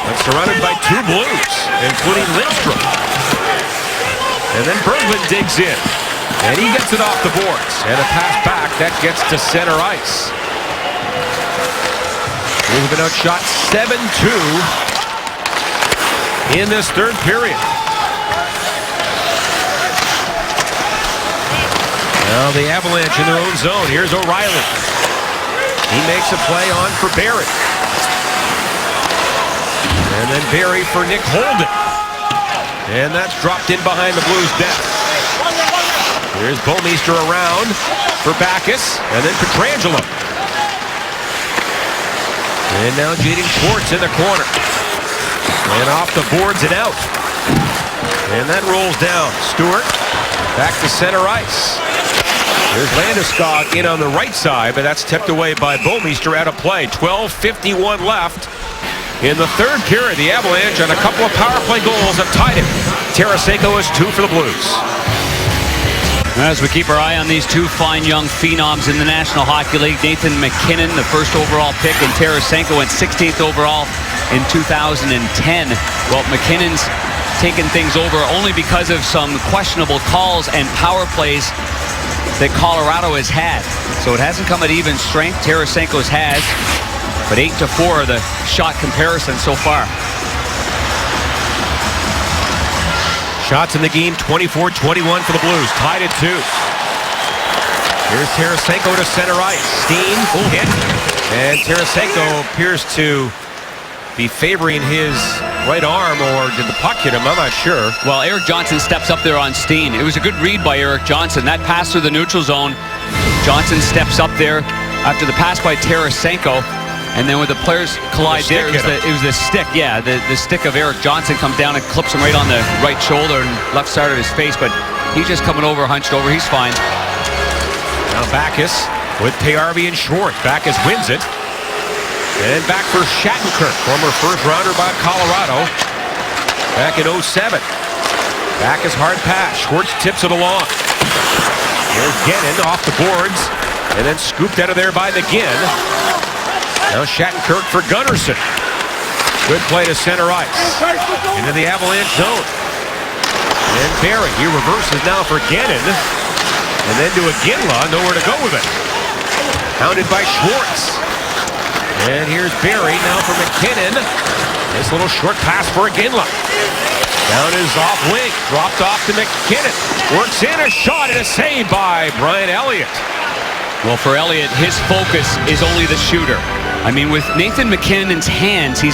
And surrounded by 2 Blues, including Lindstrom. And then Berglund digs in. And he gets it off the boards. And a pass back. That gets to center ice. We've been outshot 7-2 in this third period. Now the Avalanche in their own zone. Here's O'Reilly. He makes a play on for Barry. And then Barry for Nick Holden. And that's dropped in behind the Blues' net. Here's Bouwmeester around for Backes. And then Pietrangelo. And now Jaden Schwartz in the corner. And off the boards and out. And that rolls down. Stewart back to center ice. There's Landeskog in on the right side, but that's tipped away by Bouwmeester out of play. 12:51 left in the third period. The Avalanche on a couple of power play goals have tied it. Tarasenko is 2 for the Blues. As we keep our eye on these 2 fine young phenoms in the National Hockey League, Nathan McKinnon, the first overall pick, and Tarasenko went 16th overall in 2010. Well, McKinnon's taken things over only because of some questionable calls and power plays that Colorado has had. So it hasn't come at even strength. Tarasenko's has, but 8-4 the shot comparison so far. Shots in the game, 24-21 for the Blues. Tied at 2. Here's Tarasenko to center ice. Steen hit. And Tarasenko appears to be favoring his right arm, or did the puck hit him? I'm not sure. Well, Erik Johnson steps up there on Steen. It was a good read by Erik Johnson. That pass through the neutral zone. Johnson steps up there after the pass by Tarasenko. And then when the players collide there, it was the stick. Yeah, the stick of Erik Johnson comes down and clips him right on the right shoulder and left side of his face. But he's just coming over, hunched over. He's fine. Now Backes with Payarvi and Schwartz. Backes wins it. And back for Shattenkirk, former first rounder by Colorado back in 07. Backes hard pass. Schwartz tips it along. Here's Gennon off the boards. And then scooped out of there by McGinn. Now Shattenkirk for Gunnarsson. Good play to center ice. Into the Avalanche zone. And Barry, he reverses now for Gennon. And then to Iginla, nowhere to go with it. Hounded by Schwartz. And here's Barry now for McKinnon. This little short pass for Iginla. Down his off wing. Dropped off to McKinnon. Works in a shot and a save by Brian Elliott. Well, for Elliott, his focus is only the shooter. I mean, with Nathan MacKinnon's hands, he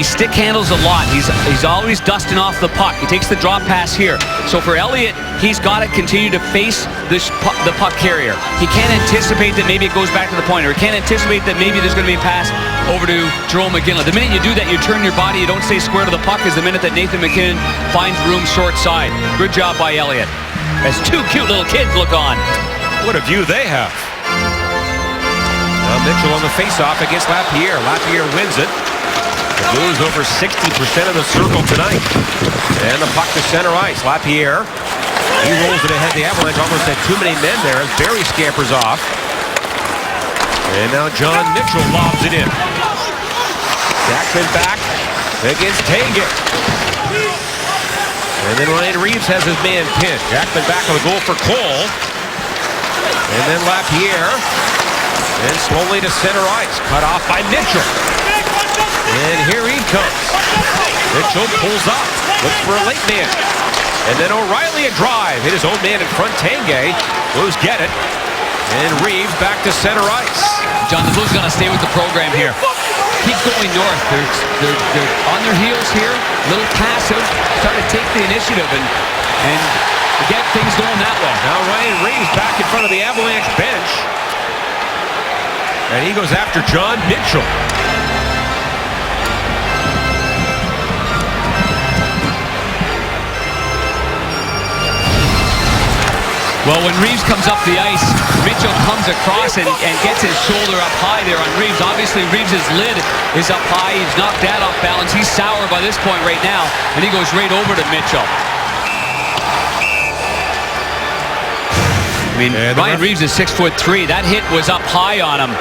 stick handles a lot. He's always dusting off the puck. He takes the drop pass here. So for Elliott, he's got to continue to face the puck carrier. He can't anticipate that maybe it goes back to the point, or he can't anticipate that maybe there's going to be a pass over to Jerome McGinley. The minute you do that, you turn your body, you don't stay square to the puck, is the minute that Nathan MacKinnon finds room short side. Good job by Elliott. As two cute little kids look on. What a view they have. Now Mitchell on the faceoff against Lapierre. Lapierre wins it. The Blues over 60% of the circle tonight. And the puck to center ice. Lapierre. He rolls it ahead. The Avalanche almost had too many men there as Barrie scampers off. And now John Mitchell lobs it in. Jackman back against Tanguay. And then Ryan Reeves has his man pinned. Jackman back on the goal for Cole. And then Lapierre. And slowly to center ice. Cut off by Mitchell. And here he comes. Mitchell pulls up. Looks for a late man. And then O'Reilly a drive. Hit his own man in front. Tanguay. Blues get it. And Reeves back to center ice. John, the Blues going to stay with the program here. Keep going north. They're on their heels here. Little passive. Trying to take the initiative and get things going that way. Now Ryan Reeves back in front of the Avalanche bench. And he goes after John Mitchell. Well, when Reeves comes up the ice, Mitchell comes across and gets his shoulder up high there on Reeves. Obviously, Reeves' lid is up high. He's knocked that off balance. He's sour by this point right now, and he goes right over to Mitchell. I mean, Ryan Reeves is 6'3". That hit was up high on him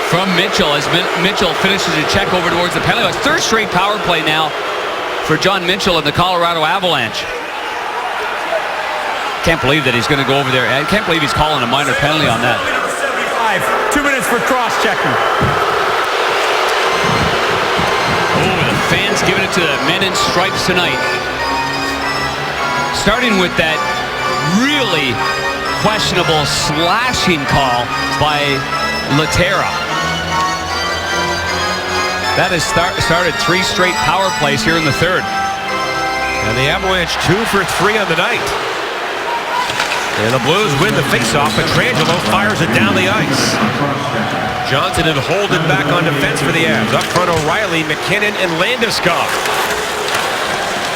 from Mitchell as Mitchell finishes a check over towards the penalty box. Third straight power play now for John Mitchell and the Colorado Avalanche. Can't believe that he's going to go over there. I can't believe he's calling a minor penalty on that. 2 minutes for cross-checking. Oh, the fans giving it to the men in stripes tonight. Starting with that really questionable slashing call by Laterra. That has started 3 straight power plays here in the third. And the Avalanche 2 for 3 on the night. And the Blues win the faceoff. Pietrangelo fires it down the ice. Johnson and Holden back on defense for the Avs. Up front, O'Reilly, MacKinnon, and Landeskog.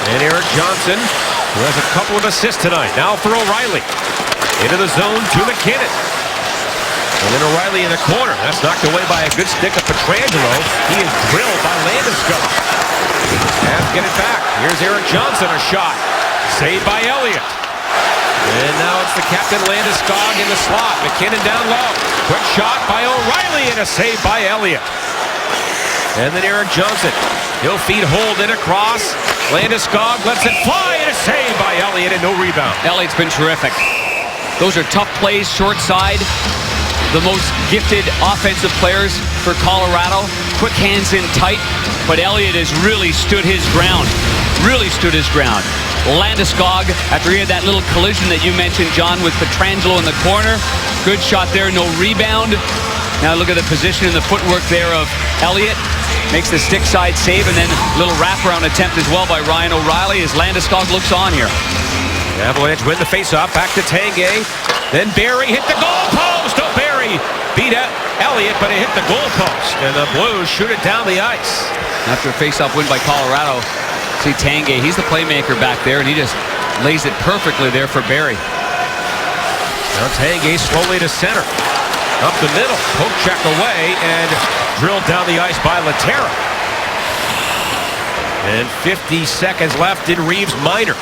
And Erik Johnson, who has a couple of assists tonight. Now for O'Reilly. Into the zone to MacKinnon. And then O'Reilly in the corner. That's knocked away by a good stick of Pietrangelo. He is drilled by Landeskog. Avs get it back. Here's Erik Johnson, a shot. Saved by Elliott. And now it's the captain Landeskog in the slot. MacKinnon down low. Quick shot by O'Reilly and a save by Elliott. And then Erik Johnson. He'll feed Holden across. Landeskog lets it fly and a save by Elliott and no rebound. Elliott's been terrific. Those are tough plays, short side. The most gifted offensive players for Colorado. Quick hands in tight. But Elliott has really stood his ground. Really stood his ground. Landeskog, after he had that little collision that you mentioned, John, with Pietrangelo in the corner. Good shot there, no rebound. Now look at the position and the footwork there of Elliott. Makes the stick side save, and then a little wraparound attempt as well by Ryan O'Reilly as Landeskog looks on here. The Avalanche win the faceoff. Back to Tanguay. Then Barrie hit the goal post. Oh, Barrie beat Elliott, but it hit the goal post. And the Blues shoot it down the ice. After a faceoff win by Colorado, see Tanguay, he's the playmaker back there, and he just lays it perfectly there for Barrie. Now Tanguay slowly to center. Up the middle, poke check away, and drilled down the ice by Laterra. And 50 seconds left in Reeves minor.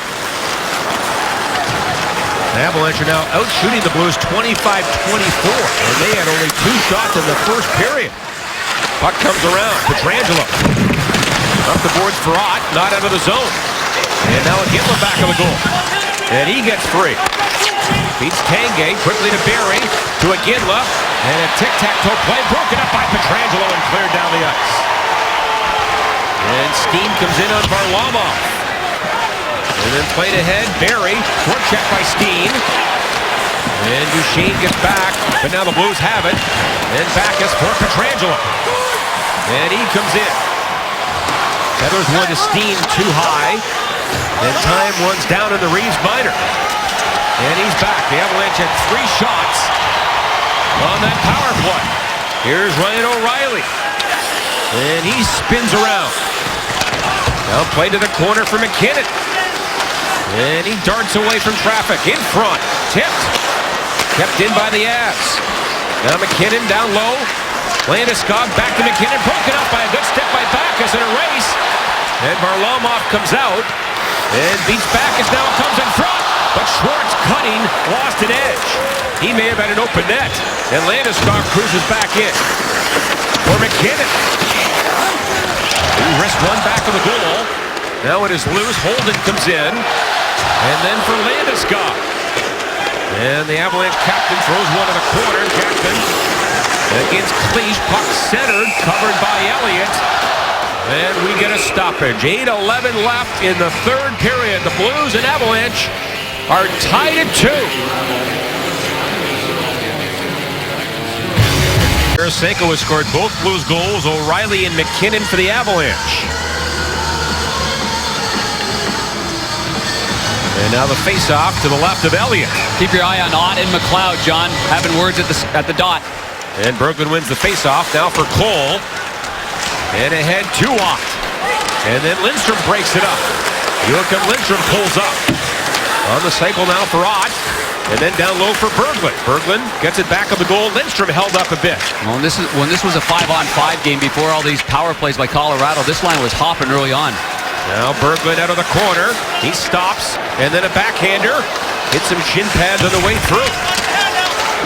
The Avalanche are now out shooting the Blues 25-24, and they had only 2 shots in the first period. Puck comes around, Pietrangelo. Up the boards for Ott, not out of the zone. And now Iginla back of the goal. And he gets free. Beats Tanguay, quickly to Barrie, to Iginla. And a tic-tac-toe play broken up by Pietrangelo and cleared down the ice. And Steen comes in on Varlamov. And then played ahead, Barrie, short check by Steen. And Duchesne gets back, but now the Blues have it. And back is for Pietrangelo. And he comes in. Feathers one to Steen too high. And time runs down in the Reeves minor. And he's back. The Avalanche had 3 shots on that power play. Here's Ryan O'Reilly. And he spins around. Now play to the corner for McKinnon. And he darts away from traffic. In front. Tipped. Kept in by the Avs. Now McKinnon down low. Landeskog back to McKinnon. Broken up by a good step by Backes in a race. And Varlamov comes out. And beats Backes. Now comes in front. But Schwartz cutting. Lost an edge. He may have had an open net. And Landeskog cruises back in. For McKinnon. He wrist one back of the goal. Now it is loose. Holden comes in. And then for Landeskog. And the Avalanche captain throws one to the corner. Jackson against Cleach. Puck centered. Covered by Elliott. And we get a stoppage. 8:11 left in the third period. The Blues and Avalanche are tied at 2. Tarasenko has scored both Blues goals. O'Reilly and McKinnon for the Avalanche. And now the face-off to the left of Elliott. Keep your eye on Ott and McLeod, John. Having words at the dot. And Berglund wins the face-off now for Cole. And ahead to Ott. And then Lindstrom breaks it up. Joachim Lindstrom pulls up. On the cycle now for Ott. And then down low for Berglund. Berglund gets it back of the goal. Lindstrom held up a bit. Well, when this was a 5-on-5 game before all these power plays by Colorado, this line was hopping early on. Now Berglund out of the corner. He stops. And then a backhander. Hits some shin pads on the way through.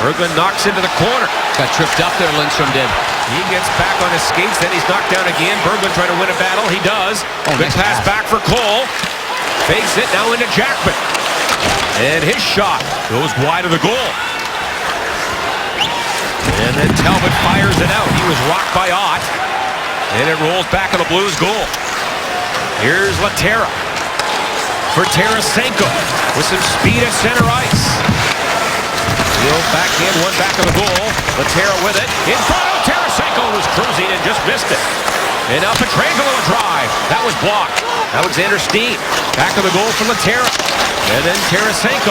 Berglund knocks into the corner. Got tripped up there, Lindstrom did. He gets back on his skates. Then he's knocked down again. Berglund trying to win a battle. He does. Good pass back for Cole. Fakes it now into Jackman. And his shot goes wide of the goal. And then Talbot fires it out. He was rocked by Ott. And it rolls back of the Blues goal. Here's Laterra for Tarasenko with some speed at center ice. Field backhand, one back of the goal. Laterra with it. In front of Tarasenko was cruising and just missed it. And now Pietrangelo a drive. That was blocked. Alexander Steen back of the goal for Laterra. And then Tarasenko.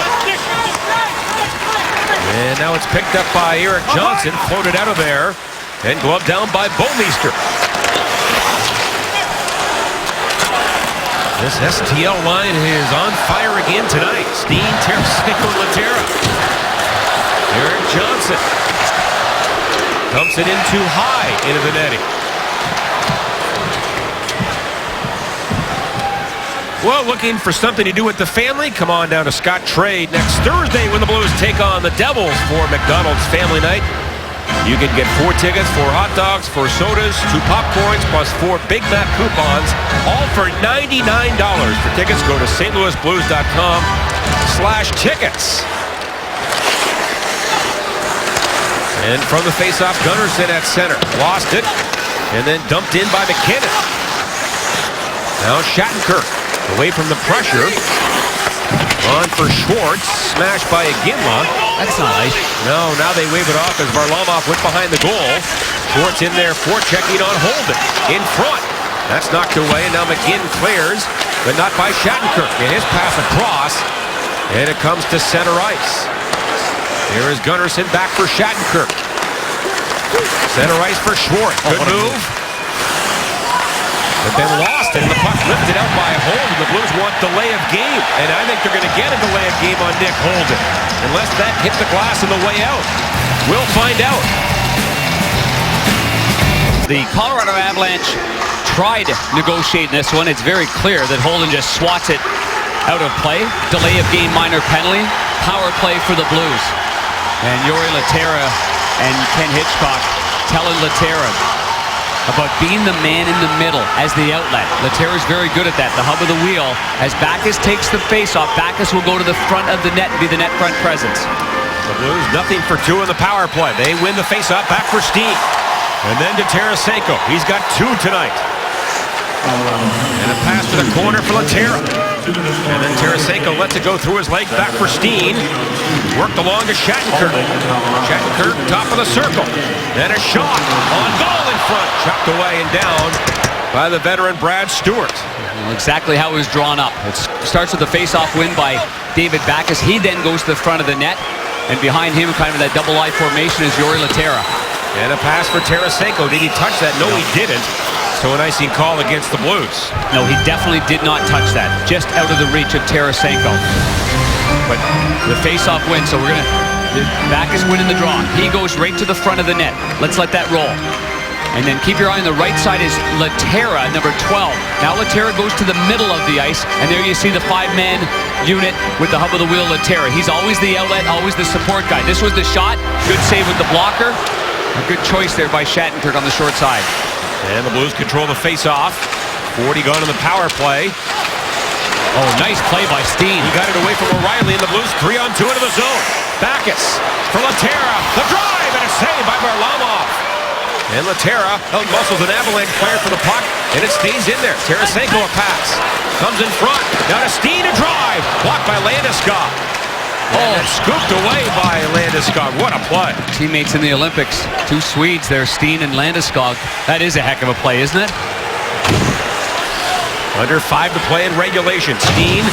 And now it's picked up by Erik Johnson. Floated out of there. And gloved down by Bouwmeester. This STL line is on fire again tonight. Steen, Tarasenko, Laterra. Erik Johnson dumps it in too high into the netting. Well, looking for something to do with the family? Come on down to Scott Trade next Thursday when the Blues take on the Devils for McDonald's Family Night. You can get 4 tickets, 4 hot dogs, 4 sodas, 2 popcorns, plus 4 Big Mac coupons, all for $99. For tickets, go to stlouisblues.com/tickets. And from the faceoff, Gunnarsson at center. Lost it. And then dumped in by McKinnon. Now Shattenkirk away from the pressure. On for Schwartz. Smashed by Iginla. That's not nice. No, now they wave it off as Varlamov went behind the goal. Schwartz in there forechecking on Holden. In front. That's knocked away. And now McGinn clears. But not by Shattenkirk. And his pass across. And it comes to center ice. Here is Gunnarsson back for Shattenkirk. Center ice for Schwartz. Good move. But then lost it, and the puck lifted out by Holden. The Blues want delay of game, and I think they're going to get a delay of game on Nick Holden. Unless that hit the glass on the way out. We'll find out. The Colorado Avalanche tried negotiating this one. It's very clear that Holden just swats it out of play. Delay of game minor penalty. Power play for the Blues. And Jori Laterra and Ken Hitchcock telling Laterra about being the man in the middle as the outlet. Laterra's very good at that, the hub of the wheel. As Backes takes the face-off, Backes will go to the front of the net and be the net front presence. The Blues nothing for 2 in the power play. They win the face-off back for Steen. And then to Tarasenko. He's got 2 tonight. And a pass to the corner for Laterra. And then Tarasenko lets it go through his leg, back for Steen. Worked along to Shattenkirk. Shattenkirk, top of the circle. And a shot on goal in front. Chucked away and down by the veteran Brad Stewart. Well, exactly how it was drawn up. It starts with the face-off win by David Backes. He then goes to the front of the net. And behind him, kind of that double I formation, is Jori Lehtera. And a pass for Tarasenko. Did he touch that? No, he didn't. So an icing call against the Blues. No, he definitely did not touch that. Just out of the reach of Tarasenko. But the face-off win, so we're going to... Backes winning the draw. He goes right to the front of the net. Let's let that roll. And then keep your eye on the right side is Lehtera, number 12. Now Lehtera goes to the middle of the ice, and there you see the 5-man unit with the hub of the wheel, Lehtera. He's always the outlet, always the support guy. This was the shot. Good save with the blocker. A good choice there by Shattenkirk on the short side. And the Blues control the face-off. 40 gone in the power play. Oh, nice play by Steen. He got it away from O'Reilly, and the Blues 3-on-2 into the zone. Backes for Lehtera. The drive, and a save by Varlamov. And Lehtera muscles an Avalanche player for the puck, and it stays in there. Tarasenko a pass. Comes in front. Now to Steen, a drive. Blocked by Landeskog. Oh, scooped away by Landeskog. What a play. Teammates in the Olympics. Two Swedes there, Steen and Landeskog. That is a heck of a play, isn't it? Under 5 to play in regulation. Steen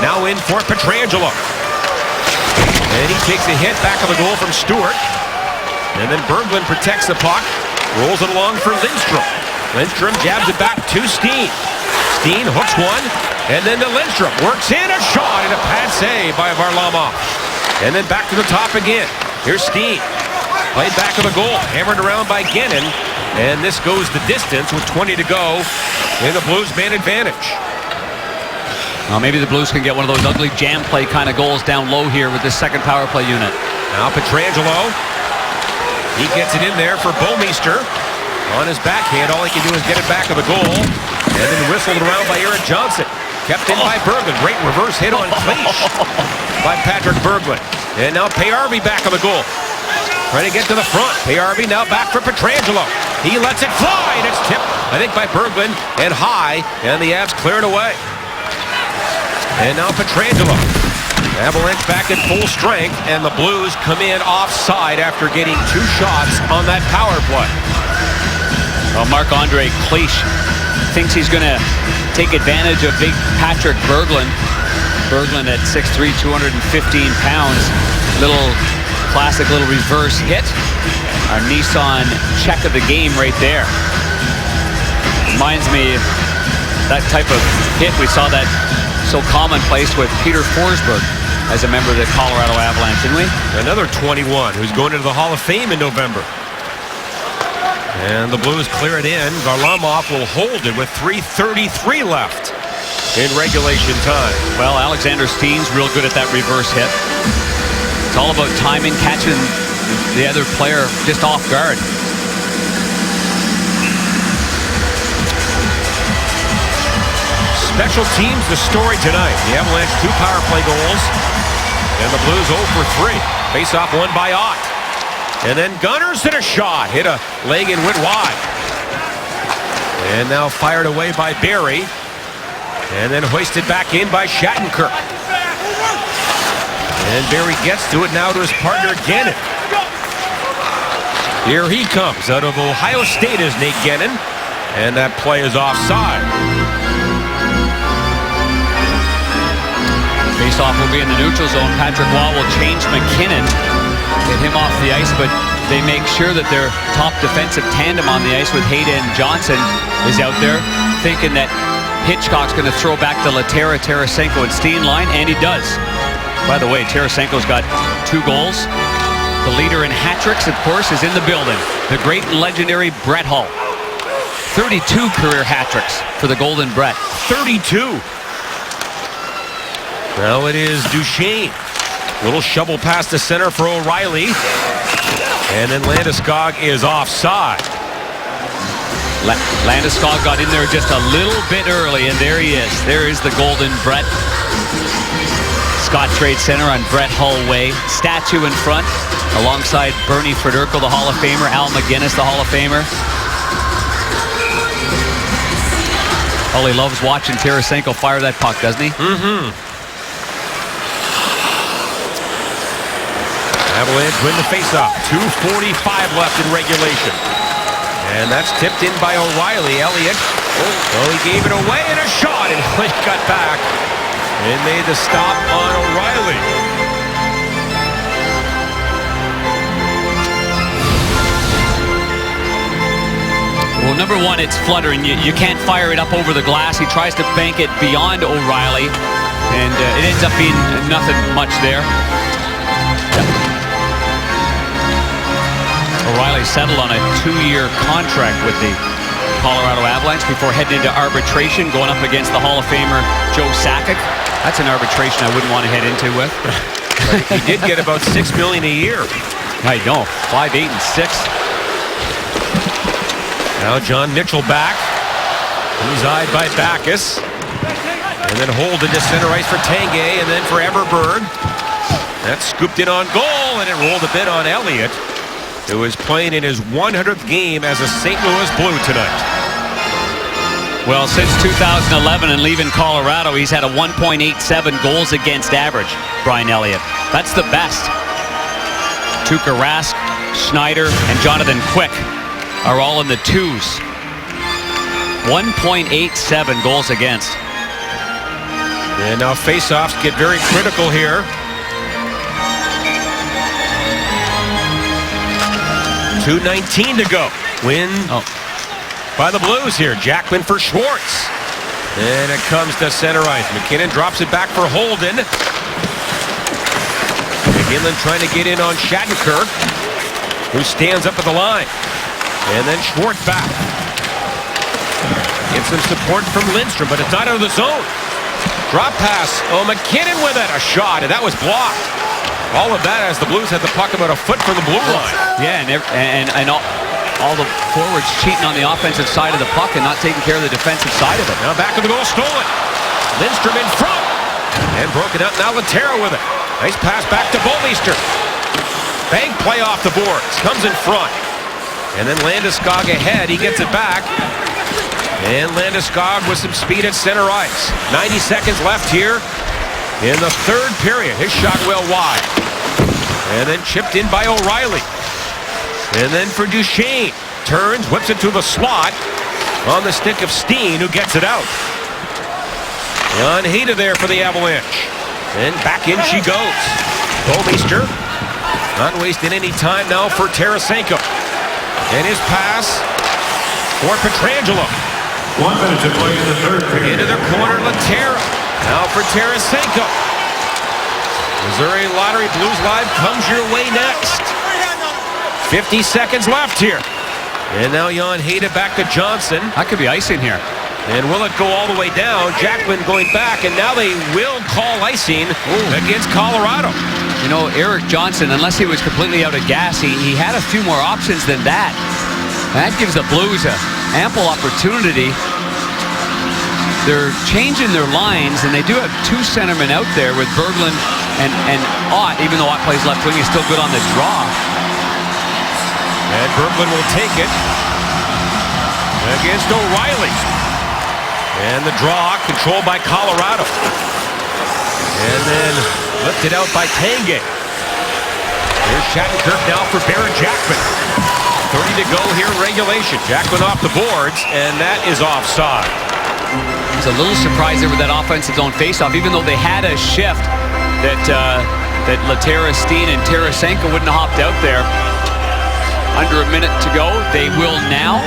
now in for Pietrangelo. And he takes a hit back of the goal from Stewart. And then Berglund protects the puck. Rolls it along for Lindstrom. Lindstrom jabs it back to Steen. Steen hooks one. And then to Lindstrom. Works in a shot and a pad save by Varlamov. And then back to the top again. Here's Steen. Played back of the goal. Hammered around by Gennin. And this goes the distance with 20 to go. And the Blues man advantage. Well, maybe the Blues can get one of those ugly jam play kind of goals down low here with this second power play unit. Now Pietrangelo. He gets it in there for Bouwmeester. On his backhand, all he can do is get it back of the goal. And then whistled around by Erik Johnson. Kept in by Berglund. Great reverse hit on Cleach by Patrick Berglund. And now Payarvi back of the goal. Trying to get to the front. Payarvi now back for Pietrangelo. He lets it fly, and it's tipped, I think, by Berglund and high. And the Avs clear it away. And now Pietrangelo. Avalanche back at full strength, and the Blues come in offside after getting 2 shots on that power play. Well, Marc-Andre Cleach thinks he's going to take advantage of big Patrick Berglund. Berglund at 6'3", 215 pounds. Classic little reverse hit. Our Nissan check of the game right there. Reminds me that type of hit. We saw that so commonplace with Peter Forsberg as a member of the Colorado Avalanche, didn't we? Another 21 who's going into the Hall of Fame in November. And the Blues clear it in. Varlamov will hold it with 3:33 left in regulation time. Well, Alexander Steen's real good at that reverse hit. It's all about timing, catching the other player just off guard. Special teams, the story tonight. The Avalanche 2 power play goals. And the Blues 0 for 3. Face-off won by Ott. And then Gunners hit a shot. Hit a leg and went wide. And now fired away by Barrie. And then hoisted back in by Shattenkirk. And Barrie gets to it now to his partner Gennin. Here he comes out of Ohio State is Nate Gennin. And that play is offside. Face-off will be in the neutral zone. Patrick Waugh will change McKinnon, get him off the ice, but they make sure that their top defensive tandem on the ice with Hayden Johnson is out there, thinking that Hitchcock's going to throw back the Lehtera, Tarasenko, and Steen line, and he does. By the way, Tarasenko's got 2 goals. The leader in hat-tricks, of course, is in the building. The great and legendary Brett Hull. 32 career hat-tricks for the Golden Brett. 32. Now it is Duchesne. Little shovel pass to center for O'Reilly. And then Landeskog is offside. Landeskog got in there just a little bit early, and there he is. There is the Golden Brett. Scott Trade Center on Brett Hull Way. Statue in front alongside Bernie Federko, the Hall of Famer. Al McGinnis, the Hall of Famer. Oh, he loves watching Tarasenko fire that puck, doesn't he? Mm-hmm. Avalanche win the faceoff. 2:45 left in regulation. And that's tipped in by O'Reilly. Elliott. Oh, he gave it away and a shot. And Flint got back and made the stop on O'Reilly. Well, number one, it's fluttering. You can't fire it up over the glass. He tries to bank it beyond O'Reilly. And it ends up being nothing much there. O'Reilly settled on a 2-year contract with the Colorado Avalanche before heading into arbitration, going up against the Hall of Famer Joe Sakic. That's an arbitration I wouldn't want to head into with. He did get about $6 million a year. I know, 5, 8, and 6. Now John Mitchell back. He's eyed by Backus. And then Holden to center ice for Tanguay, and then for Everberg. That's scooped in on goal, and it rolled a bit on Elliott, who is playing in his 100th game as a St. Louis Blue tonight. Well, since 2011 and leaving Colorado, he's had a 1.87 goals against average, Brian Elliott. That's the best. Tuukka Rask, Schneider, and Jonathan Quick are all in the 2s. 1.87 goals against. And now faceoffs get very critical here. 2:19 to go. Win by the Blues here. Jackman for Schwartz. And it comes to center ice. McKinnon drops it back for Holden. McGinley trying to get in on Shattenkirk, who stands up at the line. And then Schwartz back. Gets some support from Lindstrom, but it's not out of the zone. Drop pass. Oh, McKinnon with it. A shot, and that was blocked. All of that as the Blues had the puck about a foot from the blue line. Yeah, and all the forwards cheating on the offensive side of the puck and not taking care of the defensive side of it. Now back to the goal, stolen. Lindstrom in front. And broken up, now Laterra with it. Nice pass back to Bolmeister. Bank play off the boards. Comes in front. And then Landeskog ahead. He gets it back. And Landeskog with some speed at center ice. 90 seconds left here in the third period. His shot well wide. And then chipped in by O'Reilly. And then for Duchesne. Turns, whips it to the slot. On the stick of Steen, who gets it out. Jan Hejda there for the Avalanche. And back in she goes. Bolmeister. Not wasting any time now for Tarasenko. And his pass for Pietrangelo. 1 minute to play in the third period. Into the corner, Laterra. Now for Tarasenko. Missouri Lottery Blues Live comes your way next. 50 seconds left here. And now Jan Hejda back to Johnson. That could be icing here. And will it go all the way down? Jackman going back, and now they will call icing against Colorado. You know, Eric Johnson, unless he was completely out of gas, he had a few more options than that. That gives the Blues an ample opportunity. They're changing their lines, and they do have 2 centermen out there with Berglund and Ott, even though Ott plays left wing, he's still good on the draw. And Berglund will take it against O'Reilly. And the draw controlled by Colorado. And then lifted out by Tanguay. Here's Shattenkirk now for Barrett Jackman. 30 to go here in regulation. Jackman off the boards, and that is offside. I was a little surprised there with that offensive zone faceoff, even though they had a shift that Laterra, Steen, and Tarasenko wouldn't have hopped out there. Under a minute to go. They will now.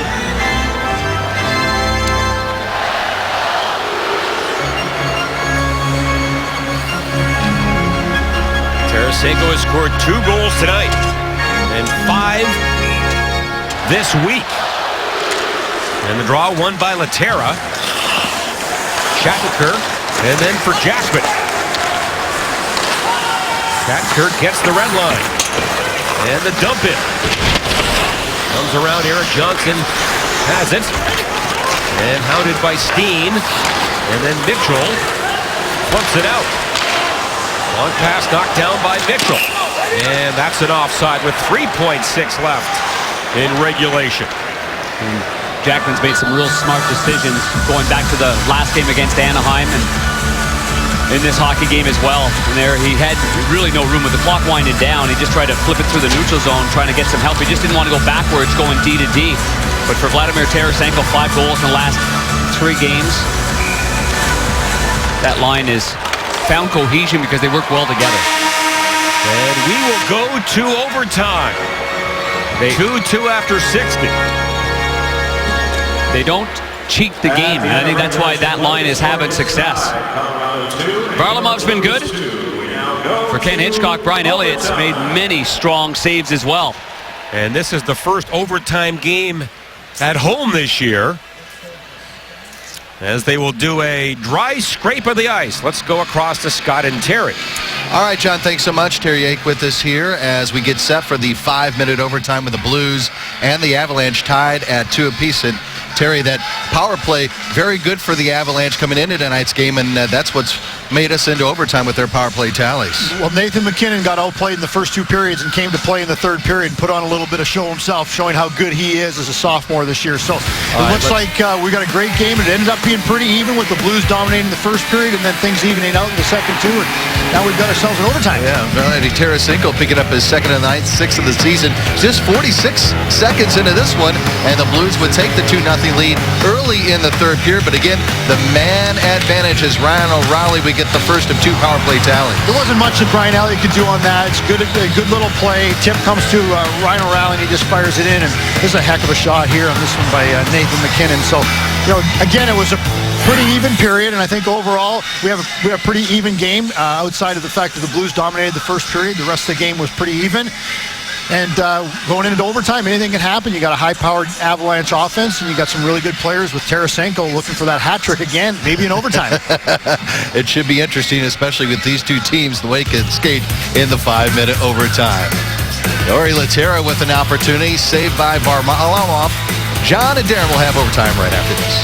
Tarasenko has scored 2 goals tonight and 5 this week. And the draw won by Laterra. Shattenkirk, and then for Jackman. Shattenkirk gets the red line. And the dump in. Comes around, Eric Johnson has it. And hounded by Steen. And then Mitchell flumps it out. Long pass knocked down by Mitchell. And that's an offside with 3.6 left in regulation. Jackman's made some real smart decisions going back to the last game against Anaheim and in this hockey game as well. And there he had really no room with the clock winding down. He just tried to flip it through the neutral zone, trying to get some help. He just didn't want to go backwards, going D to D. But for Vladimir Tarasenko, 5 goals in the last 3 games. That line has found cohesion because they work well together. And we will go to overtime. 2-2 after 60. They don't cheat the game, and I think that's why that line is having success. Varlamov's been good. For Ken Hitchcock, Brian Elliott's made many strong saves as well. And this is the first overtime game at home this year, as they will do a dry scrape of the ice. Let's go across to Scott and Terry. All right, John, thanks so much. Terry Yake with us here as we get set for the 5-minute overtime with the Blues and the Avalanche tied at 2 apiece. And Terry, that power play, very good for the Avalanche coming into tonight's game, and that's what's made us into overtime with their power play tallies. Well, Nathan MacKinnon got outplayed in the first 2 periods and came to play in the 3rd period and put on a little bit of show himself, showing how good he is as a sophomore this year. So it looks like we got a great game. It ended up being pretty even with the Blues dominating the first period and then things evening out in the second 2. And now we've got ourselves an overtime. Yeah, Vladimir Tarasenko picking up his 2nd of the night, 6th of the season. Just 46 seconds into this one, and the Blues would take the 2-0 lead early in the 3rd period. But again, the man advantage is Ryan O'Reilly. We get the first of 2 power play tallies. There wasn't much that Brian Elliott could do on that. It's good, a good little play. Tip comes to Ryan O'Reilly, and he just fires it in. And this is a heck of a shot here on this one by Nathan MacKinnon. So, you know, again, it was a pretty even period, and I think overall we have a pretty even game outside of the fact that the Blues dominated the first period. The rest of the game was pretty even. And going into overtime, anything can happen. You got a high-powered Avalanche offense, and you got some really good players with Tarasenko looking for that hat trick again, maybe in overtime. It should be interesting, especially with these 2 teams, the way it can skate in the 5-minute overtime. Jori Lehtera with an opportunity, saved by Varlamov. John and Darren will have overtime right after this.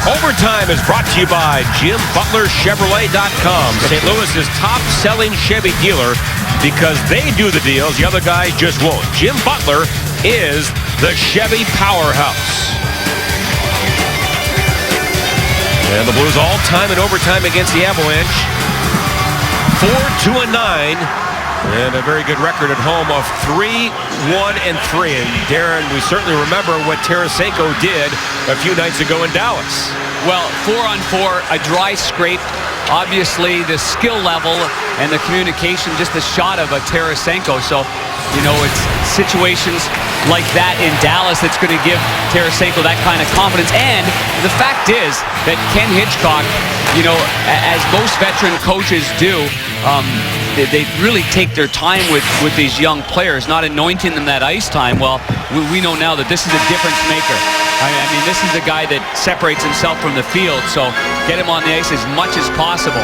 Overtime is brought to you by JimButlerChevrolet.com, St. Louis's top-selling Chevy dealer, because they do the deals the other guys just won't. Jim Butler is the Chevy powerhouse. And the Blues all-time in overtime against the Avalanche. 4-2-9. And a very good record at home of 3-1-3. And Darren, we certainly remember what Tarasenko did a few nights ago in Dallas. Well, 4-on-4, a dry scrape. Obviously, the skill level and the communication, just a shot of a Tarasenko. So, you know, it's situations like that in Dallas that's going to give Tarasenko that kind of confidence. And the fact is that Ken Hitchcock, you know, as most veteran coaches do, they really take their time with these young players, not anointing them that ice time. Well, we know now that this is a difference maker. I mean, this is a guy that separates himself from the field, so get him on the ice as much as possible.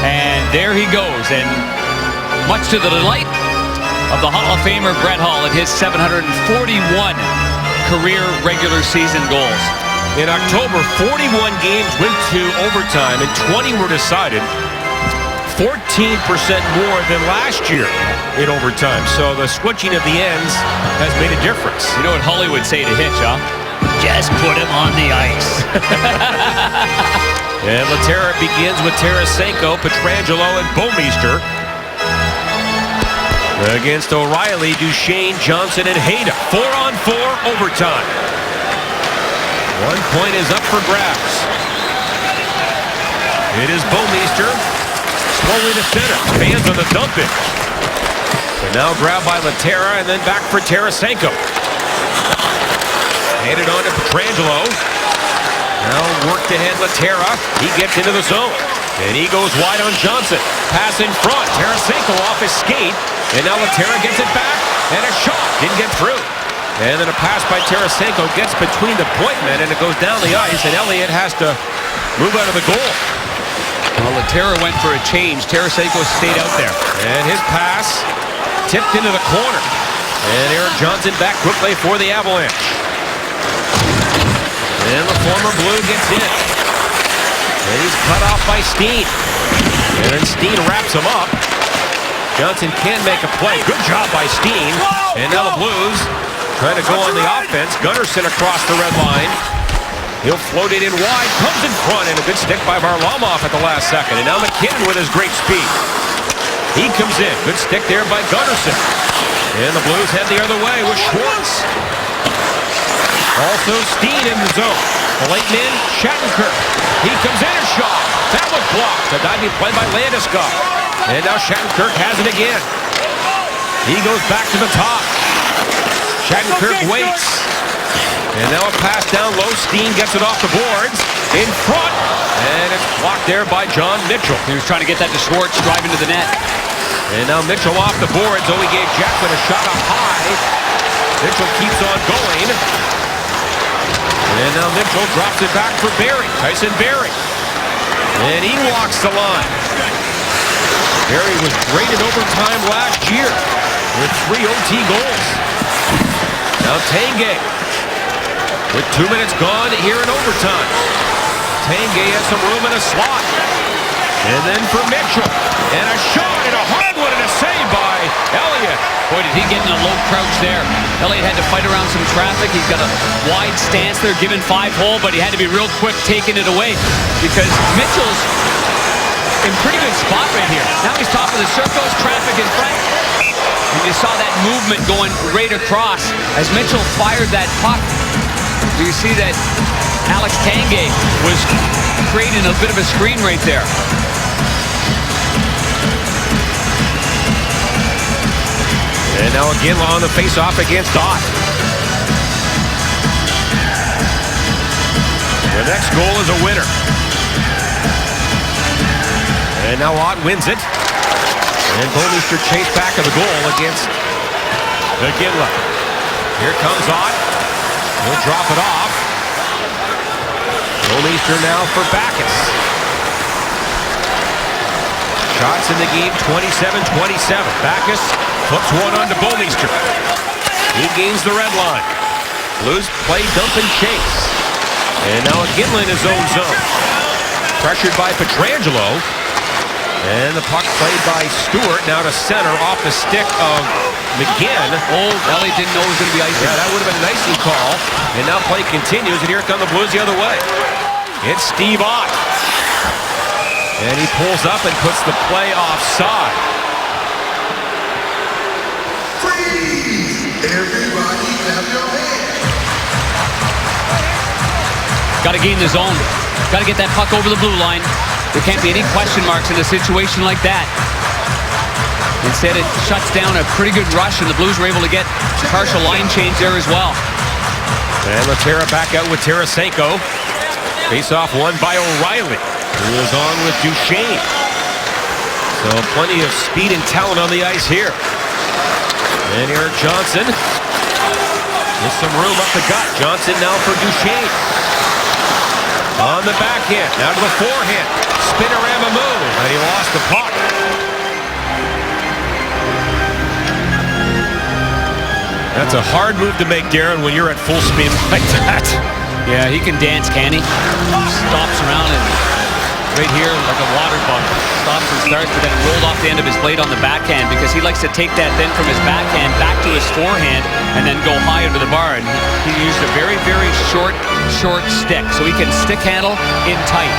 And there he goes, and much to the delight of the Hall of Famer Brett Hull and his 741 career regular season goals. In October, 41 games went to overtime and 20 were decided. 14% more than last year in overtime. So the switching of the ends has made a difference. You know what Hully would say to Hitch, huh? Just put him on the ice. And Lehtera begins with Tarasenko, Pietrangelo, and Bouwmeester. Against O'Reilly, Duchesne, Johnson, and Hayda. 4-on-4 overtime. 1 point is up for grabs. It is Bouwmeester. Slowly to center. Fans on the dump it. But now grabbed by Lehtera and then back for Tarasenko. Handed on to Pietrangelo. Now worked ahead Lehtera. He gets into the zone. And he goes wide on Johnson. Pass in front. Tarasenko off his skate. And now Lehtera gets it back. And a shot. Didn't get through. And then a pass by Tarasenko gets between the point men. And it goes down the ice. And Elliott has to move out of the goal. Well, Lehtera went for a change. Tarasenko stayed out there. And his pass tipped into the corner. And Erik Johnson back quickly for the Avalanche. And the former Blue gets in. And he's cut off by Steen. And then Steen wraps him up. Johnson can make a play. Good job by Steen. And now the Blues Trying to go on the offense. Gunnarsson across the red line. He'll float it in wide. Comes in front, and a good stick by Varlamov at the last second. And now McKinnon with his great speed. He comes in. Good stick there by Gunnarsson. And the Blues head the other way with Schwartz. Also Steen in the zone. The late man, Shattenkirk. He comes in and shot. That was blocked. A diving play by Landeskog. And now Shattenkirk has it again. He goes back to the top. Shattenkirk waits. And now a pass down low. Steen gets it off the boards. In front. And it's blocked there by John Mitchell. He was trying to get that to Schwartz, driving to the net. And now Mitchell off the boards. Oh, he gave Jackman a shot up high. Mitchell keeps on going. And now Mitchell drops it back for Barrie. Tyson Barrie. And he walks the line. Barrie was great in overtime last year with 3 OT goals. Now Tanguay with 2 minutes gone here in overtime. Tanguay has some room in a slot. And then for Mitchell. And a shot and a hard one and a save by Elliott. Boy, did he get in a low crouch there. Elliott had to fight around some traffic. He's got a wide stance there, giving 5-hole, but he had to be real quick taking it away because Mitchell's in pretty good spot right here. Now he's top of the circles, traffic in front. And you saw that movement going right across as Mitchell fired that puck. You see that Alex Tanguay was creating a bit of a screen right there. And now again on the face-off against Ott. The next goal is a winner. And now Ott wins it. And Bouwmeester chased back of the goal against McGinley. Here comes Ott. He'll drop it off. Bouwmeester now for Backes. Shots in the game, 27-27. Backes flips one on to Bouwmeester. He gains the red line. Blues play dump and chase. And now again in his own zone. Pressured by Pietrangelo. And the puck played by Stewart now to center off the stick of McGinn. Oh, Elliott didn't know it was going to be icing. Yeah, that would have been an icing call. And now play continues, and here come the Blues the other way. It's Steve Ott. And he pulls up and puts the play offside. Freeze! Everybody clap your hands. Got to gain the zone. Got to get that puck over the blue line. There can't be any question marks in a situation like that. Instead, it shuts down a pretty good rush, and the Blues were able to get a partial line change there as well. And Laterra back out with Tarasenko. Face-off won by O'Reilly, who is on with Duchesne. So plenty of speed and talent on the ice here. And Erik Johnson with some room up the gut. Johnson now for Duchesne. On the backhand, now to the forehand. Spinorama move, and he lost the puck. That's a hard move to make, Darren, when you're at full speed like that. Yeah, he can dance, can he? Stops around and right here like a water bottle. Stops and starts, but then rolled off the end of his blade on the backhand because he likes to take that then from his backhand back to his forehand and then go high under the bar. And he used a very, very short stick, so he can stick handle in tight.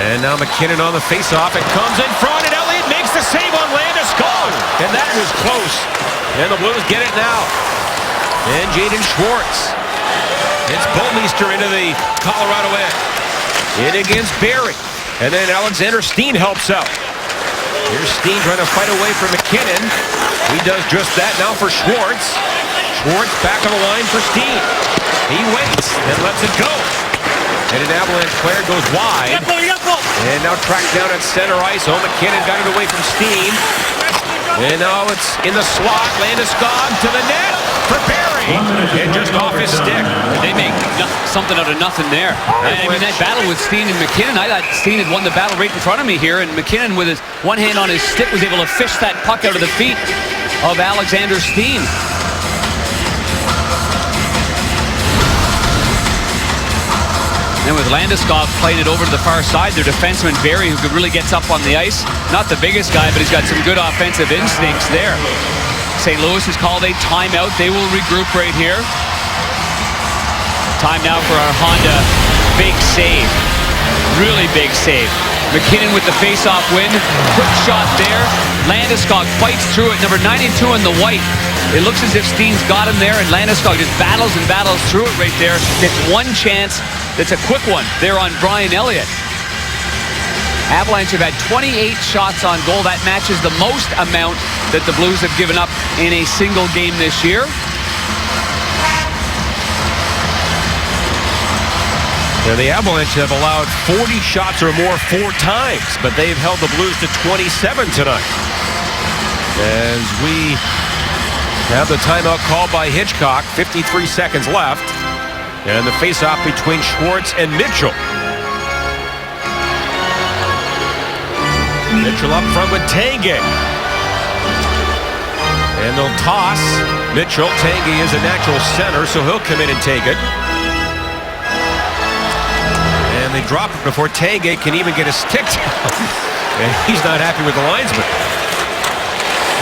And now McKinnon on the faceoff. It comes in front, and Elliott makes the save on Landeskog. And that was close. And the Blues get it now. And Jaden Schwartz. It's Bouwmeester into the Colorado end. In against Barrie. And then Alexander Steen helps out. Here's Steen trying to fight away from McKinnon. He does just that now for Schwartz. Schwartz back on the line for Steen. He waits and lets it go. And an avalanche player goes wide. And now tracked down at center ice. Oh, McKinnon got it away from Steen. And now it's in the slot. Landeskog to the net for Barrie. And just off his stick. They make something out of nothing there. I mean, that battle with Steen and McKinnon, I thought Steen had won the battle right in front of me here. And McKinnon, with his one hand on his stick, was able to fish that puck out of the feet of Alexander Steen. And with Landeskog playing it over to the far side, their defenseman Barrie, who really gets up on the ice. Not the biggest guy, but he's got some good offensive instincts there. St. Louis has called a timeout. They will regroup right here. Time now for our Honda big save. Really big save. McKinnon with the face-off win. Quick shot there. Landeskog fights through it. Number 92 in the white. It looks as if Steen's got him there, and Landeskog just battles and battles through it right there. Gets one chance. That's a quick one there on Brian Elliott. Avalanche have had 28 shots on goal. That matches the most amount that the Blues have given up in a single game this year. Now, the Avalanche have allowed 40 shots or more 4 times, but they've held the Blues to 27 tonight. As we have the timeout called by Hitchcock, 53 seconds left, and the face-off between Schwartz and Mitchell. Mitchell up front with Tanguay. And they'll toss Mitchell. Tanguay is a natural center, so he'll come in and take it. And they drop it before Tanguay can even get a stick down. And he's not happy with the linesman.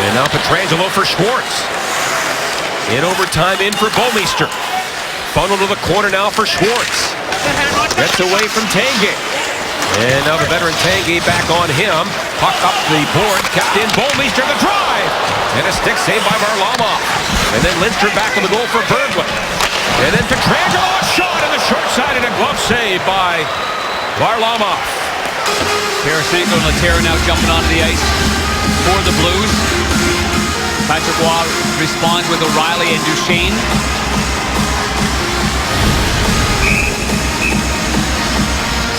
And now Pietrangelo for Schwartz. In overtime, in for Bouwmeester. Funnel to the corner now for Schwartz. Gets away from Tanguay. And now the veteran Tanguay back on him. Puck up the board, kept in. Bouwmeester the drive. And a stick saved by Varlamov. And then Lindstrom back on the goal for Berglund. And then Pietrangelo, a shot on the short side and a glove save by Varlamov. Tarasenko and Laterra now jumping onto the ice for the Blues. Patrick Roy responds with O'Reilly and Duchesne.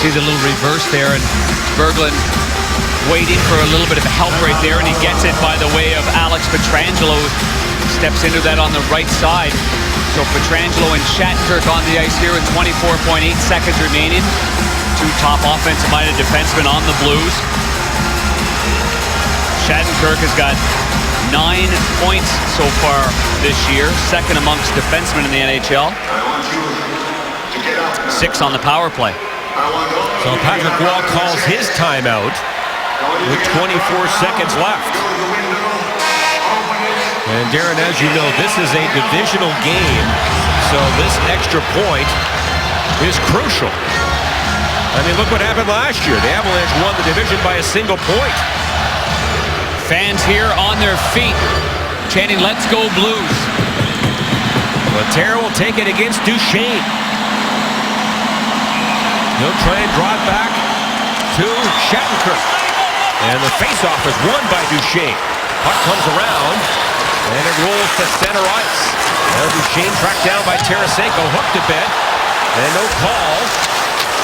See the little reverse there, and Berglund waiting for a little bit of help right there, and he gets it by the way of Alex Pietrangelo. Steps into that on the right side. So Pietrangelo and Shattenkirk on the ice here with 24.8 seconds remaining. 2 top offensive-minded defensemen on the Blues. Shattenkirk has got 9 points so far this year, second amongst defensemen in the NHL. 6 on the power play. So Patrick Roy calls his timeout with 24 seconds left. And Darren, as you know, this is a divisional game, so this extra point is crucial. I mean, look what happened last year. The Avalanche won the division by a single point. Fans here on their feet, chanting, "Let's go Blues." Laterra will take it against Duchesne. He'll try and draw it back to Shattenkirk. And the faceoff is won by Duchesne. Puck comes around, and it rolls to center ice. Now Duchesne tracked down by Tarasenko, hooked a bit, and no call.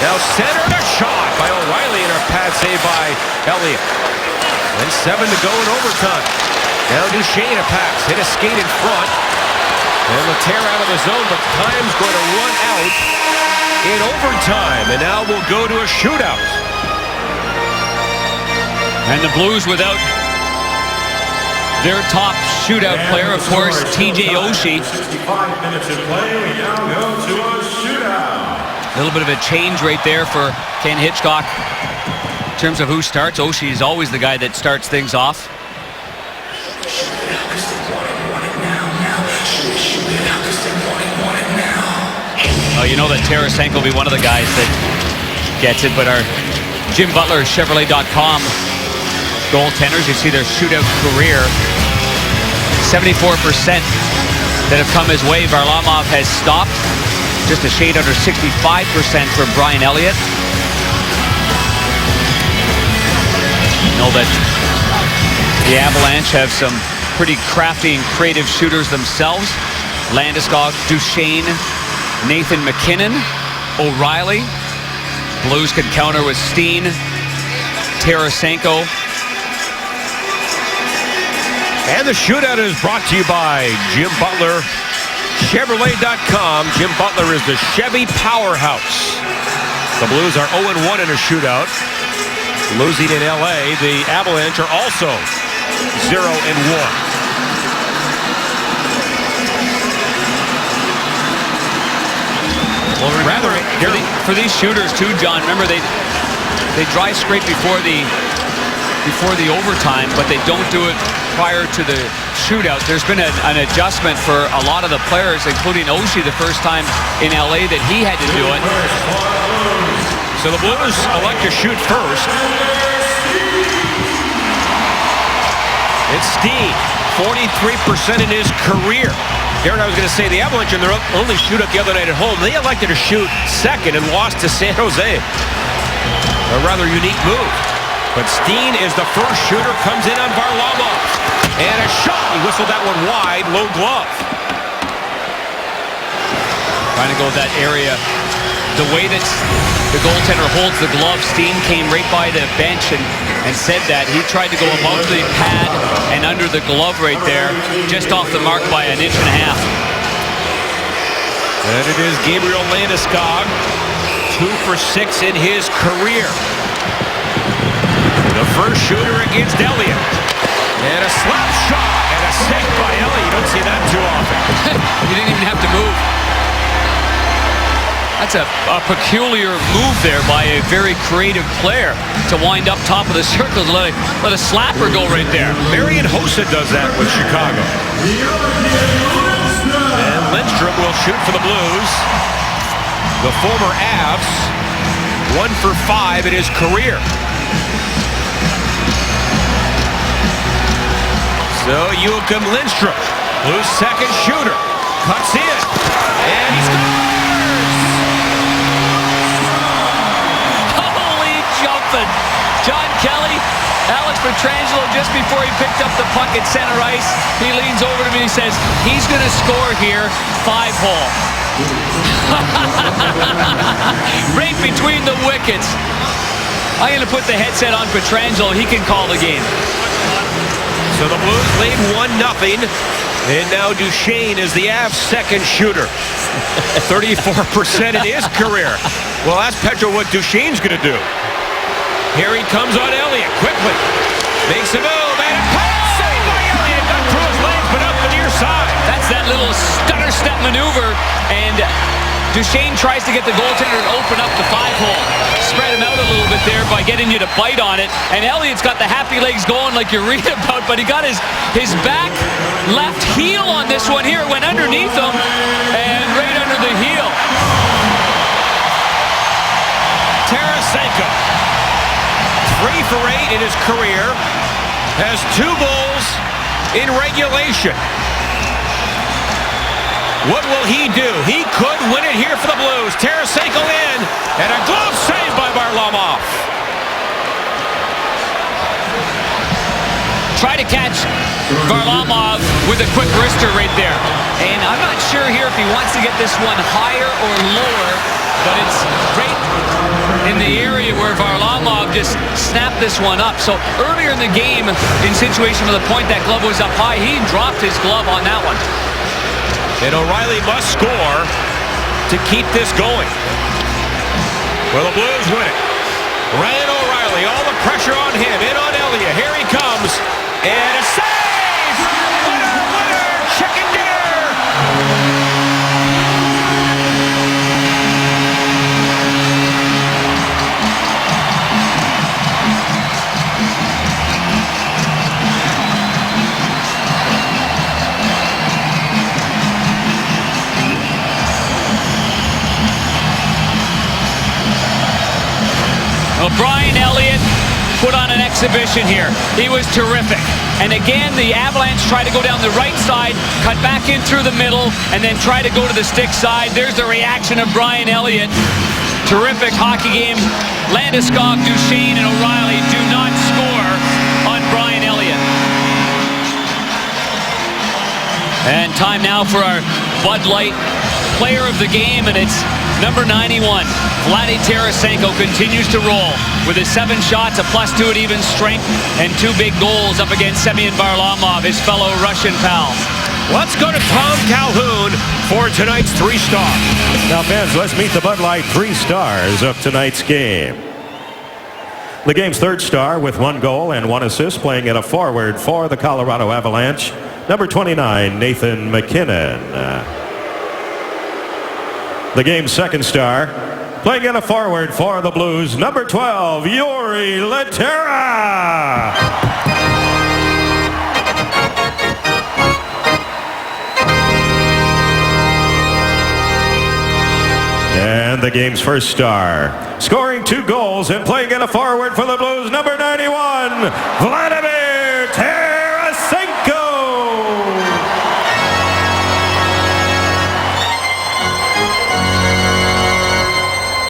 Now centered, a shot by O'Reilly, and a pad save by Elliott. And 7 to go in overtime. Now Duchesne a pass, hit a skate in front. And Laterra out of the zone, but time's going to run out in overtime. And now we'll go to a shootout. And the Blues without their top shootout player, of course, TJ Oshie. 65 minutes of play, we now go to a shootout. A little bit of a change right there for Ken Hitchcock. In terms of who starts, Oshie is always the guy that starts things off. Oh, you know that Tarasenko will be one of the guys that gets it, but our Jim Butler, Chevrolet.com goaltenders, you see their shootout career, 74% that have come his way. Varlamov has stopped, just a shade under 65% for Brian Elliott. You know that the Avalanche have some pretty crafty and creative shooters themselves. Landeskog, Duchesne, Nathan McKinnon, O'Reilly. Blues could counter with Steen, Tarasenko. And the shootout is brought to you by Jim Butler, Chevrolet.com. Jim Butler is the Chevy powerhouse. The Blues are 0-1 in a shootout. Losing in LA, the Avalanche are also 0-1. Well, rather for these shooters too, John. Remember they dry scrape before the overtime, but they don't do it prior to the shootout. There's been an adjustment for a lot of the players, including Oshie, the first time in LA that he had to do it. So the Blues elect to shoot first. It's Steen, 43% in his career. Darren, I was going to say, the Avalanche in their only shootout the other night at home, they elected to shoot second and lost to San Jose. A rather unique move. But Steen is the first shooter, comes in on Varlamov. And a shot. He whistled that one wide, low glove. Trying to go that area. The way that the goaltender holds the glove, Steen came right by the bench and said that. He tried to go above the pad and under the glove right there, just off the mark by an inch and a half. And it is Gabriel Landeskog, 2 for 6 in his career. The first shooter against Elliott. And a slap shot and a save by Elliott. You don't see that too often. You didn't even have to move. That's a peculiar move there by a very creative player to wind up top of the circle and let a slapper go right there. Marian Hossa does that with Chicago. And Lindstrom will shoot for the Blues. The former Avs, 1 for 5 in his career. So Joachim Lindstrom, Blues' second shooter, cuts in, and he scores! Holy jumping! John Kelly, Alex Pietrangelo, just before he picked up the puck at center ice, he leans over to me and he says, he's going to score here, 5-hole. Right between the wickets. I'm going to put the headset on Pietrangelo. He can call the game. So the Blues lead 1-0. And now Duchesne is the Avs' second shooter. 34% in his career. Well, ask Petro what Duchesne's going to do. Here he comes on Elliott quickly. Makes a move and a pass. Saved by Elliott. Got through his legs but up the near side. That's that little stutter step maneuver. And Duchesne tries to get the goaltender to open up the 5-hole. Spread him out a little bit there by getting you to bite on it. And Elliott's got the happy legs going like you read about, but he got his back left heel on this one here. It went underneath him and right under the heel. Tarasenko, 3 for 8 in his career, has 2 goals in regulation. What will he do? He could win it here for the Blues. Tarasenko in, and a glove save by Varlamov. Try to catch Varlamov with a quick wrister right there. And I'm not sure here if he wants to get this one higher or lower, but it's right in the area where Varlamov just snapped this one up. So earlier in the game, in situation where the point that glove was up high, he dropped his glove on that one. And O'Reilly must score to keep this going. Well, the Blues win it. Ryan O'Reilly, all the pressure on him, in on Elliott. Here he comes, and a save! Winner, winner, chicken dinner! Well, Brian Elliott put on an exhibition here. He was terrific. And again, the Avalanche tried to go down the right side, cut back in through the middle, and then try to go to the stick side. There's the reaction of Brian Elliott. Terrific hockey game. Landeskog, Duchesne, and O'Reilly do not score on Brian Elliott. And time now for our Bud Light player of the game, and it's number 91. Vladdy Tarasenko continues to roll with his 7 shots, a +2 at even strength, and 2 big goals up against Semyon Varlamov, his fellow Russian pal. Let's go to Tom Calhoun for tonight's 3-star. Now, fans, let's meet the Bud Light 3 stars of tonight's game. The game's 3rd star with 1 goal and 1 assist, playing at a forward for the Colorado Avalanche, number 29, Nathan MacKinnon. The game's 2nd star, playing at a forward for the Blues, number 12, Jori Lehtera. And the game's first star, scoring 2 goals and playing in a forward for the Blues, number 91, Vladimir Tarasenko.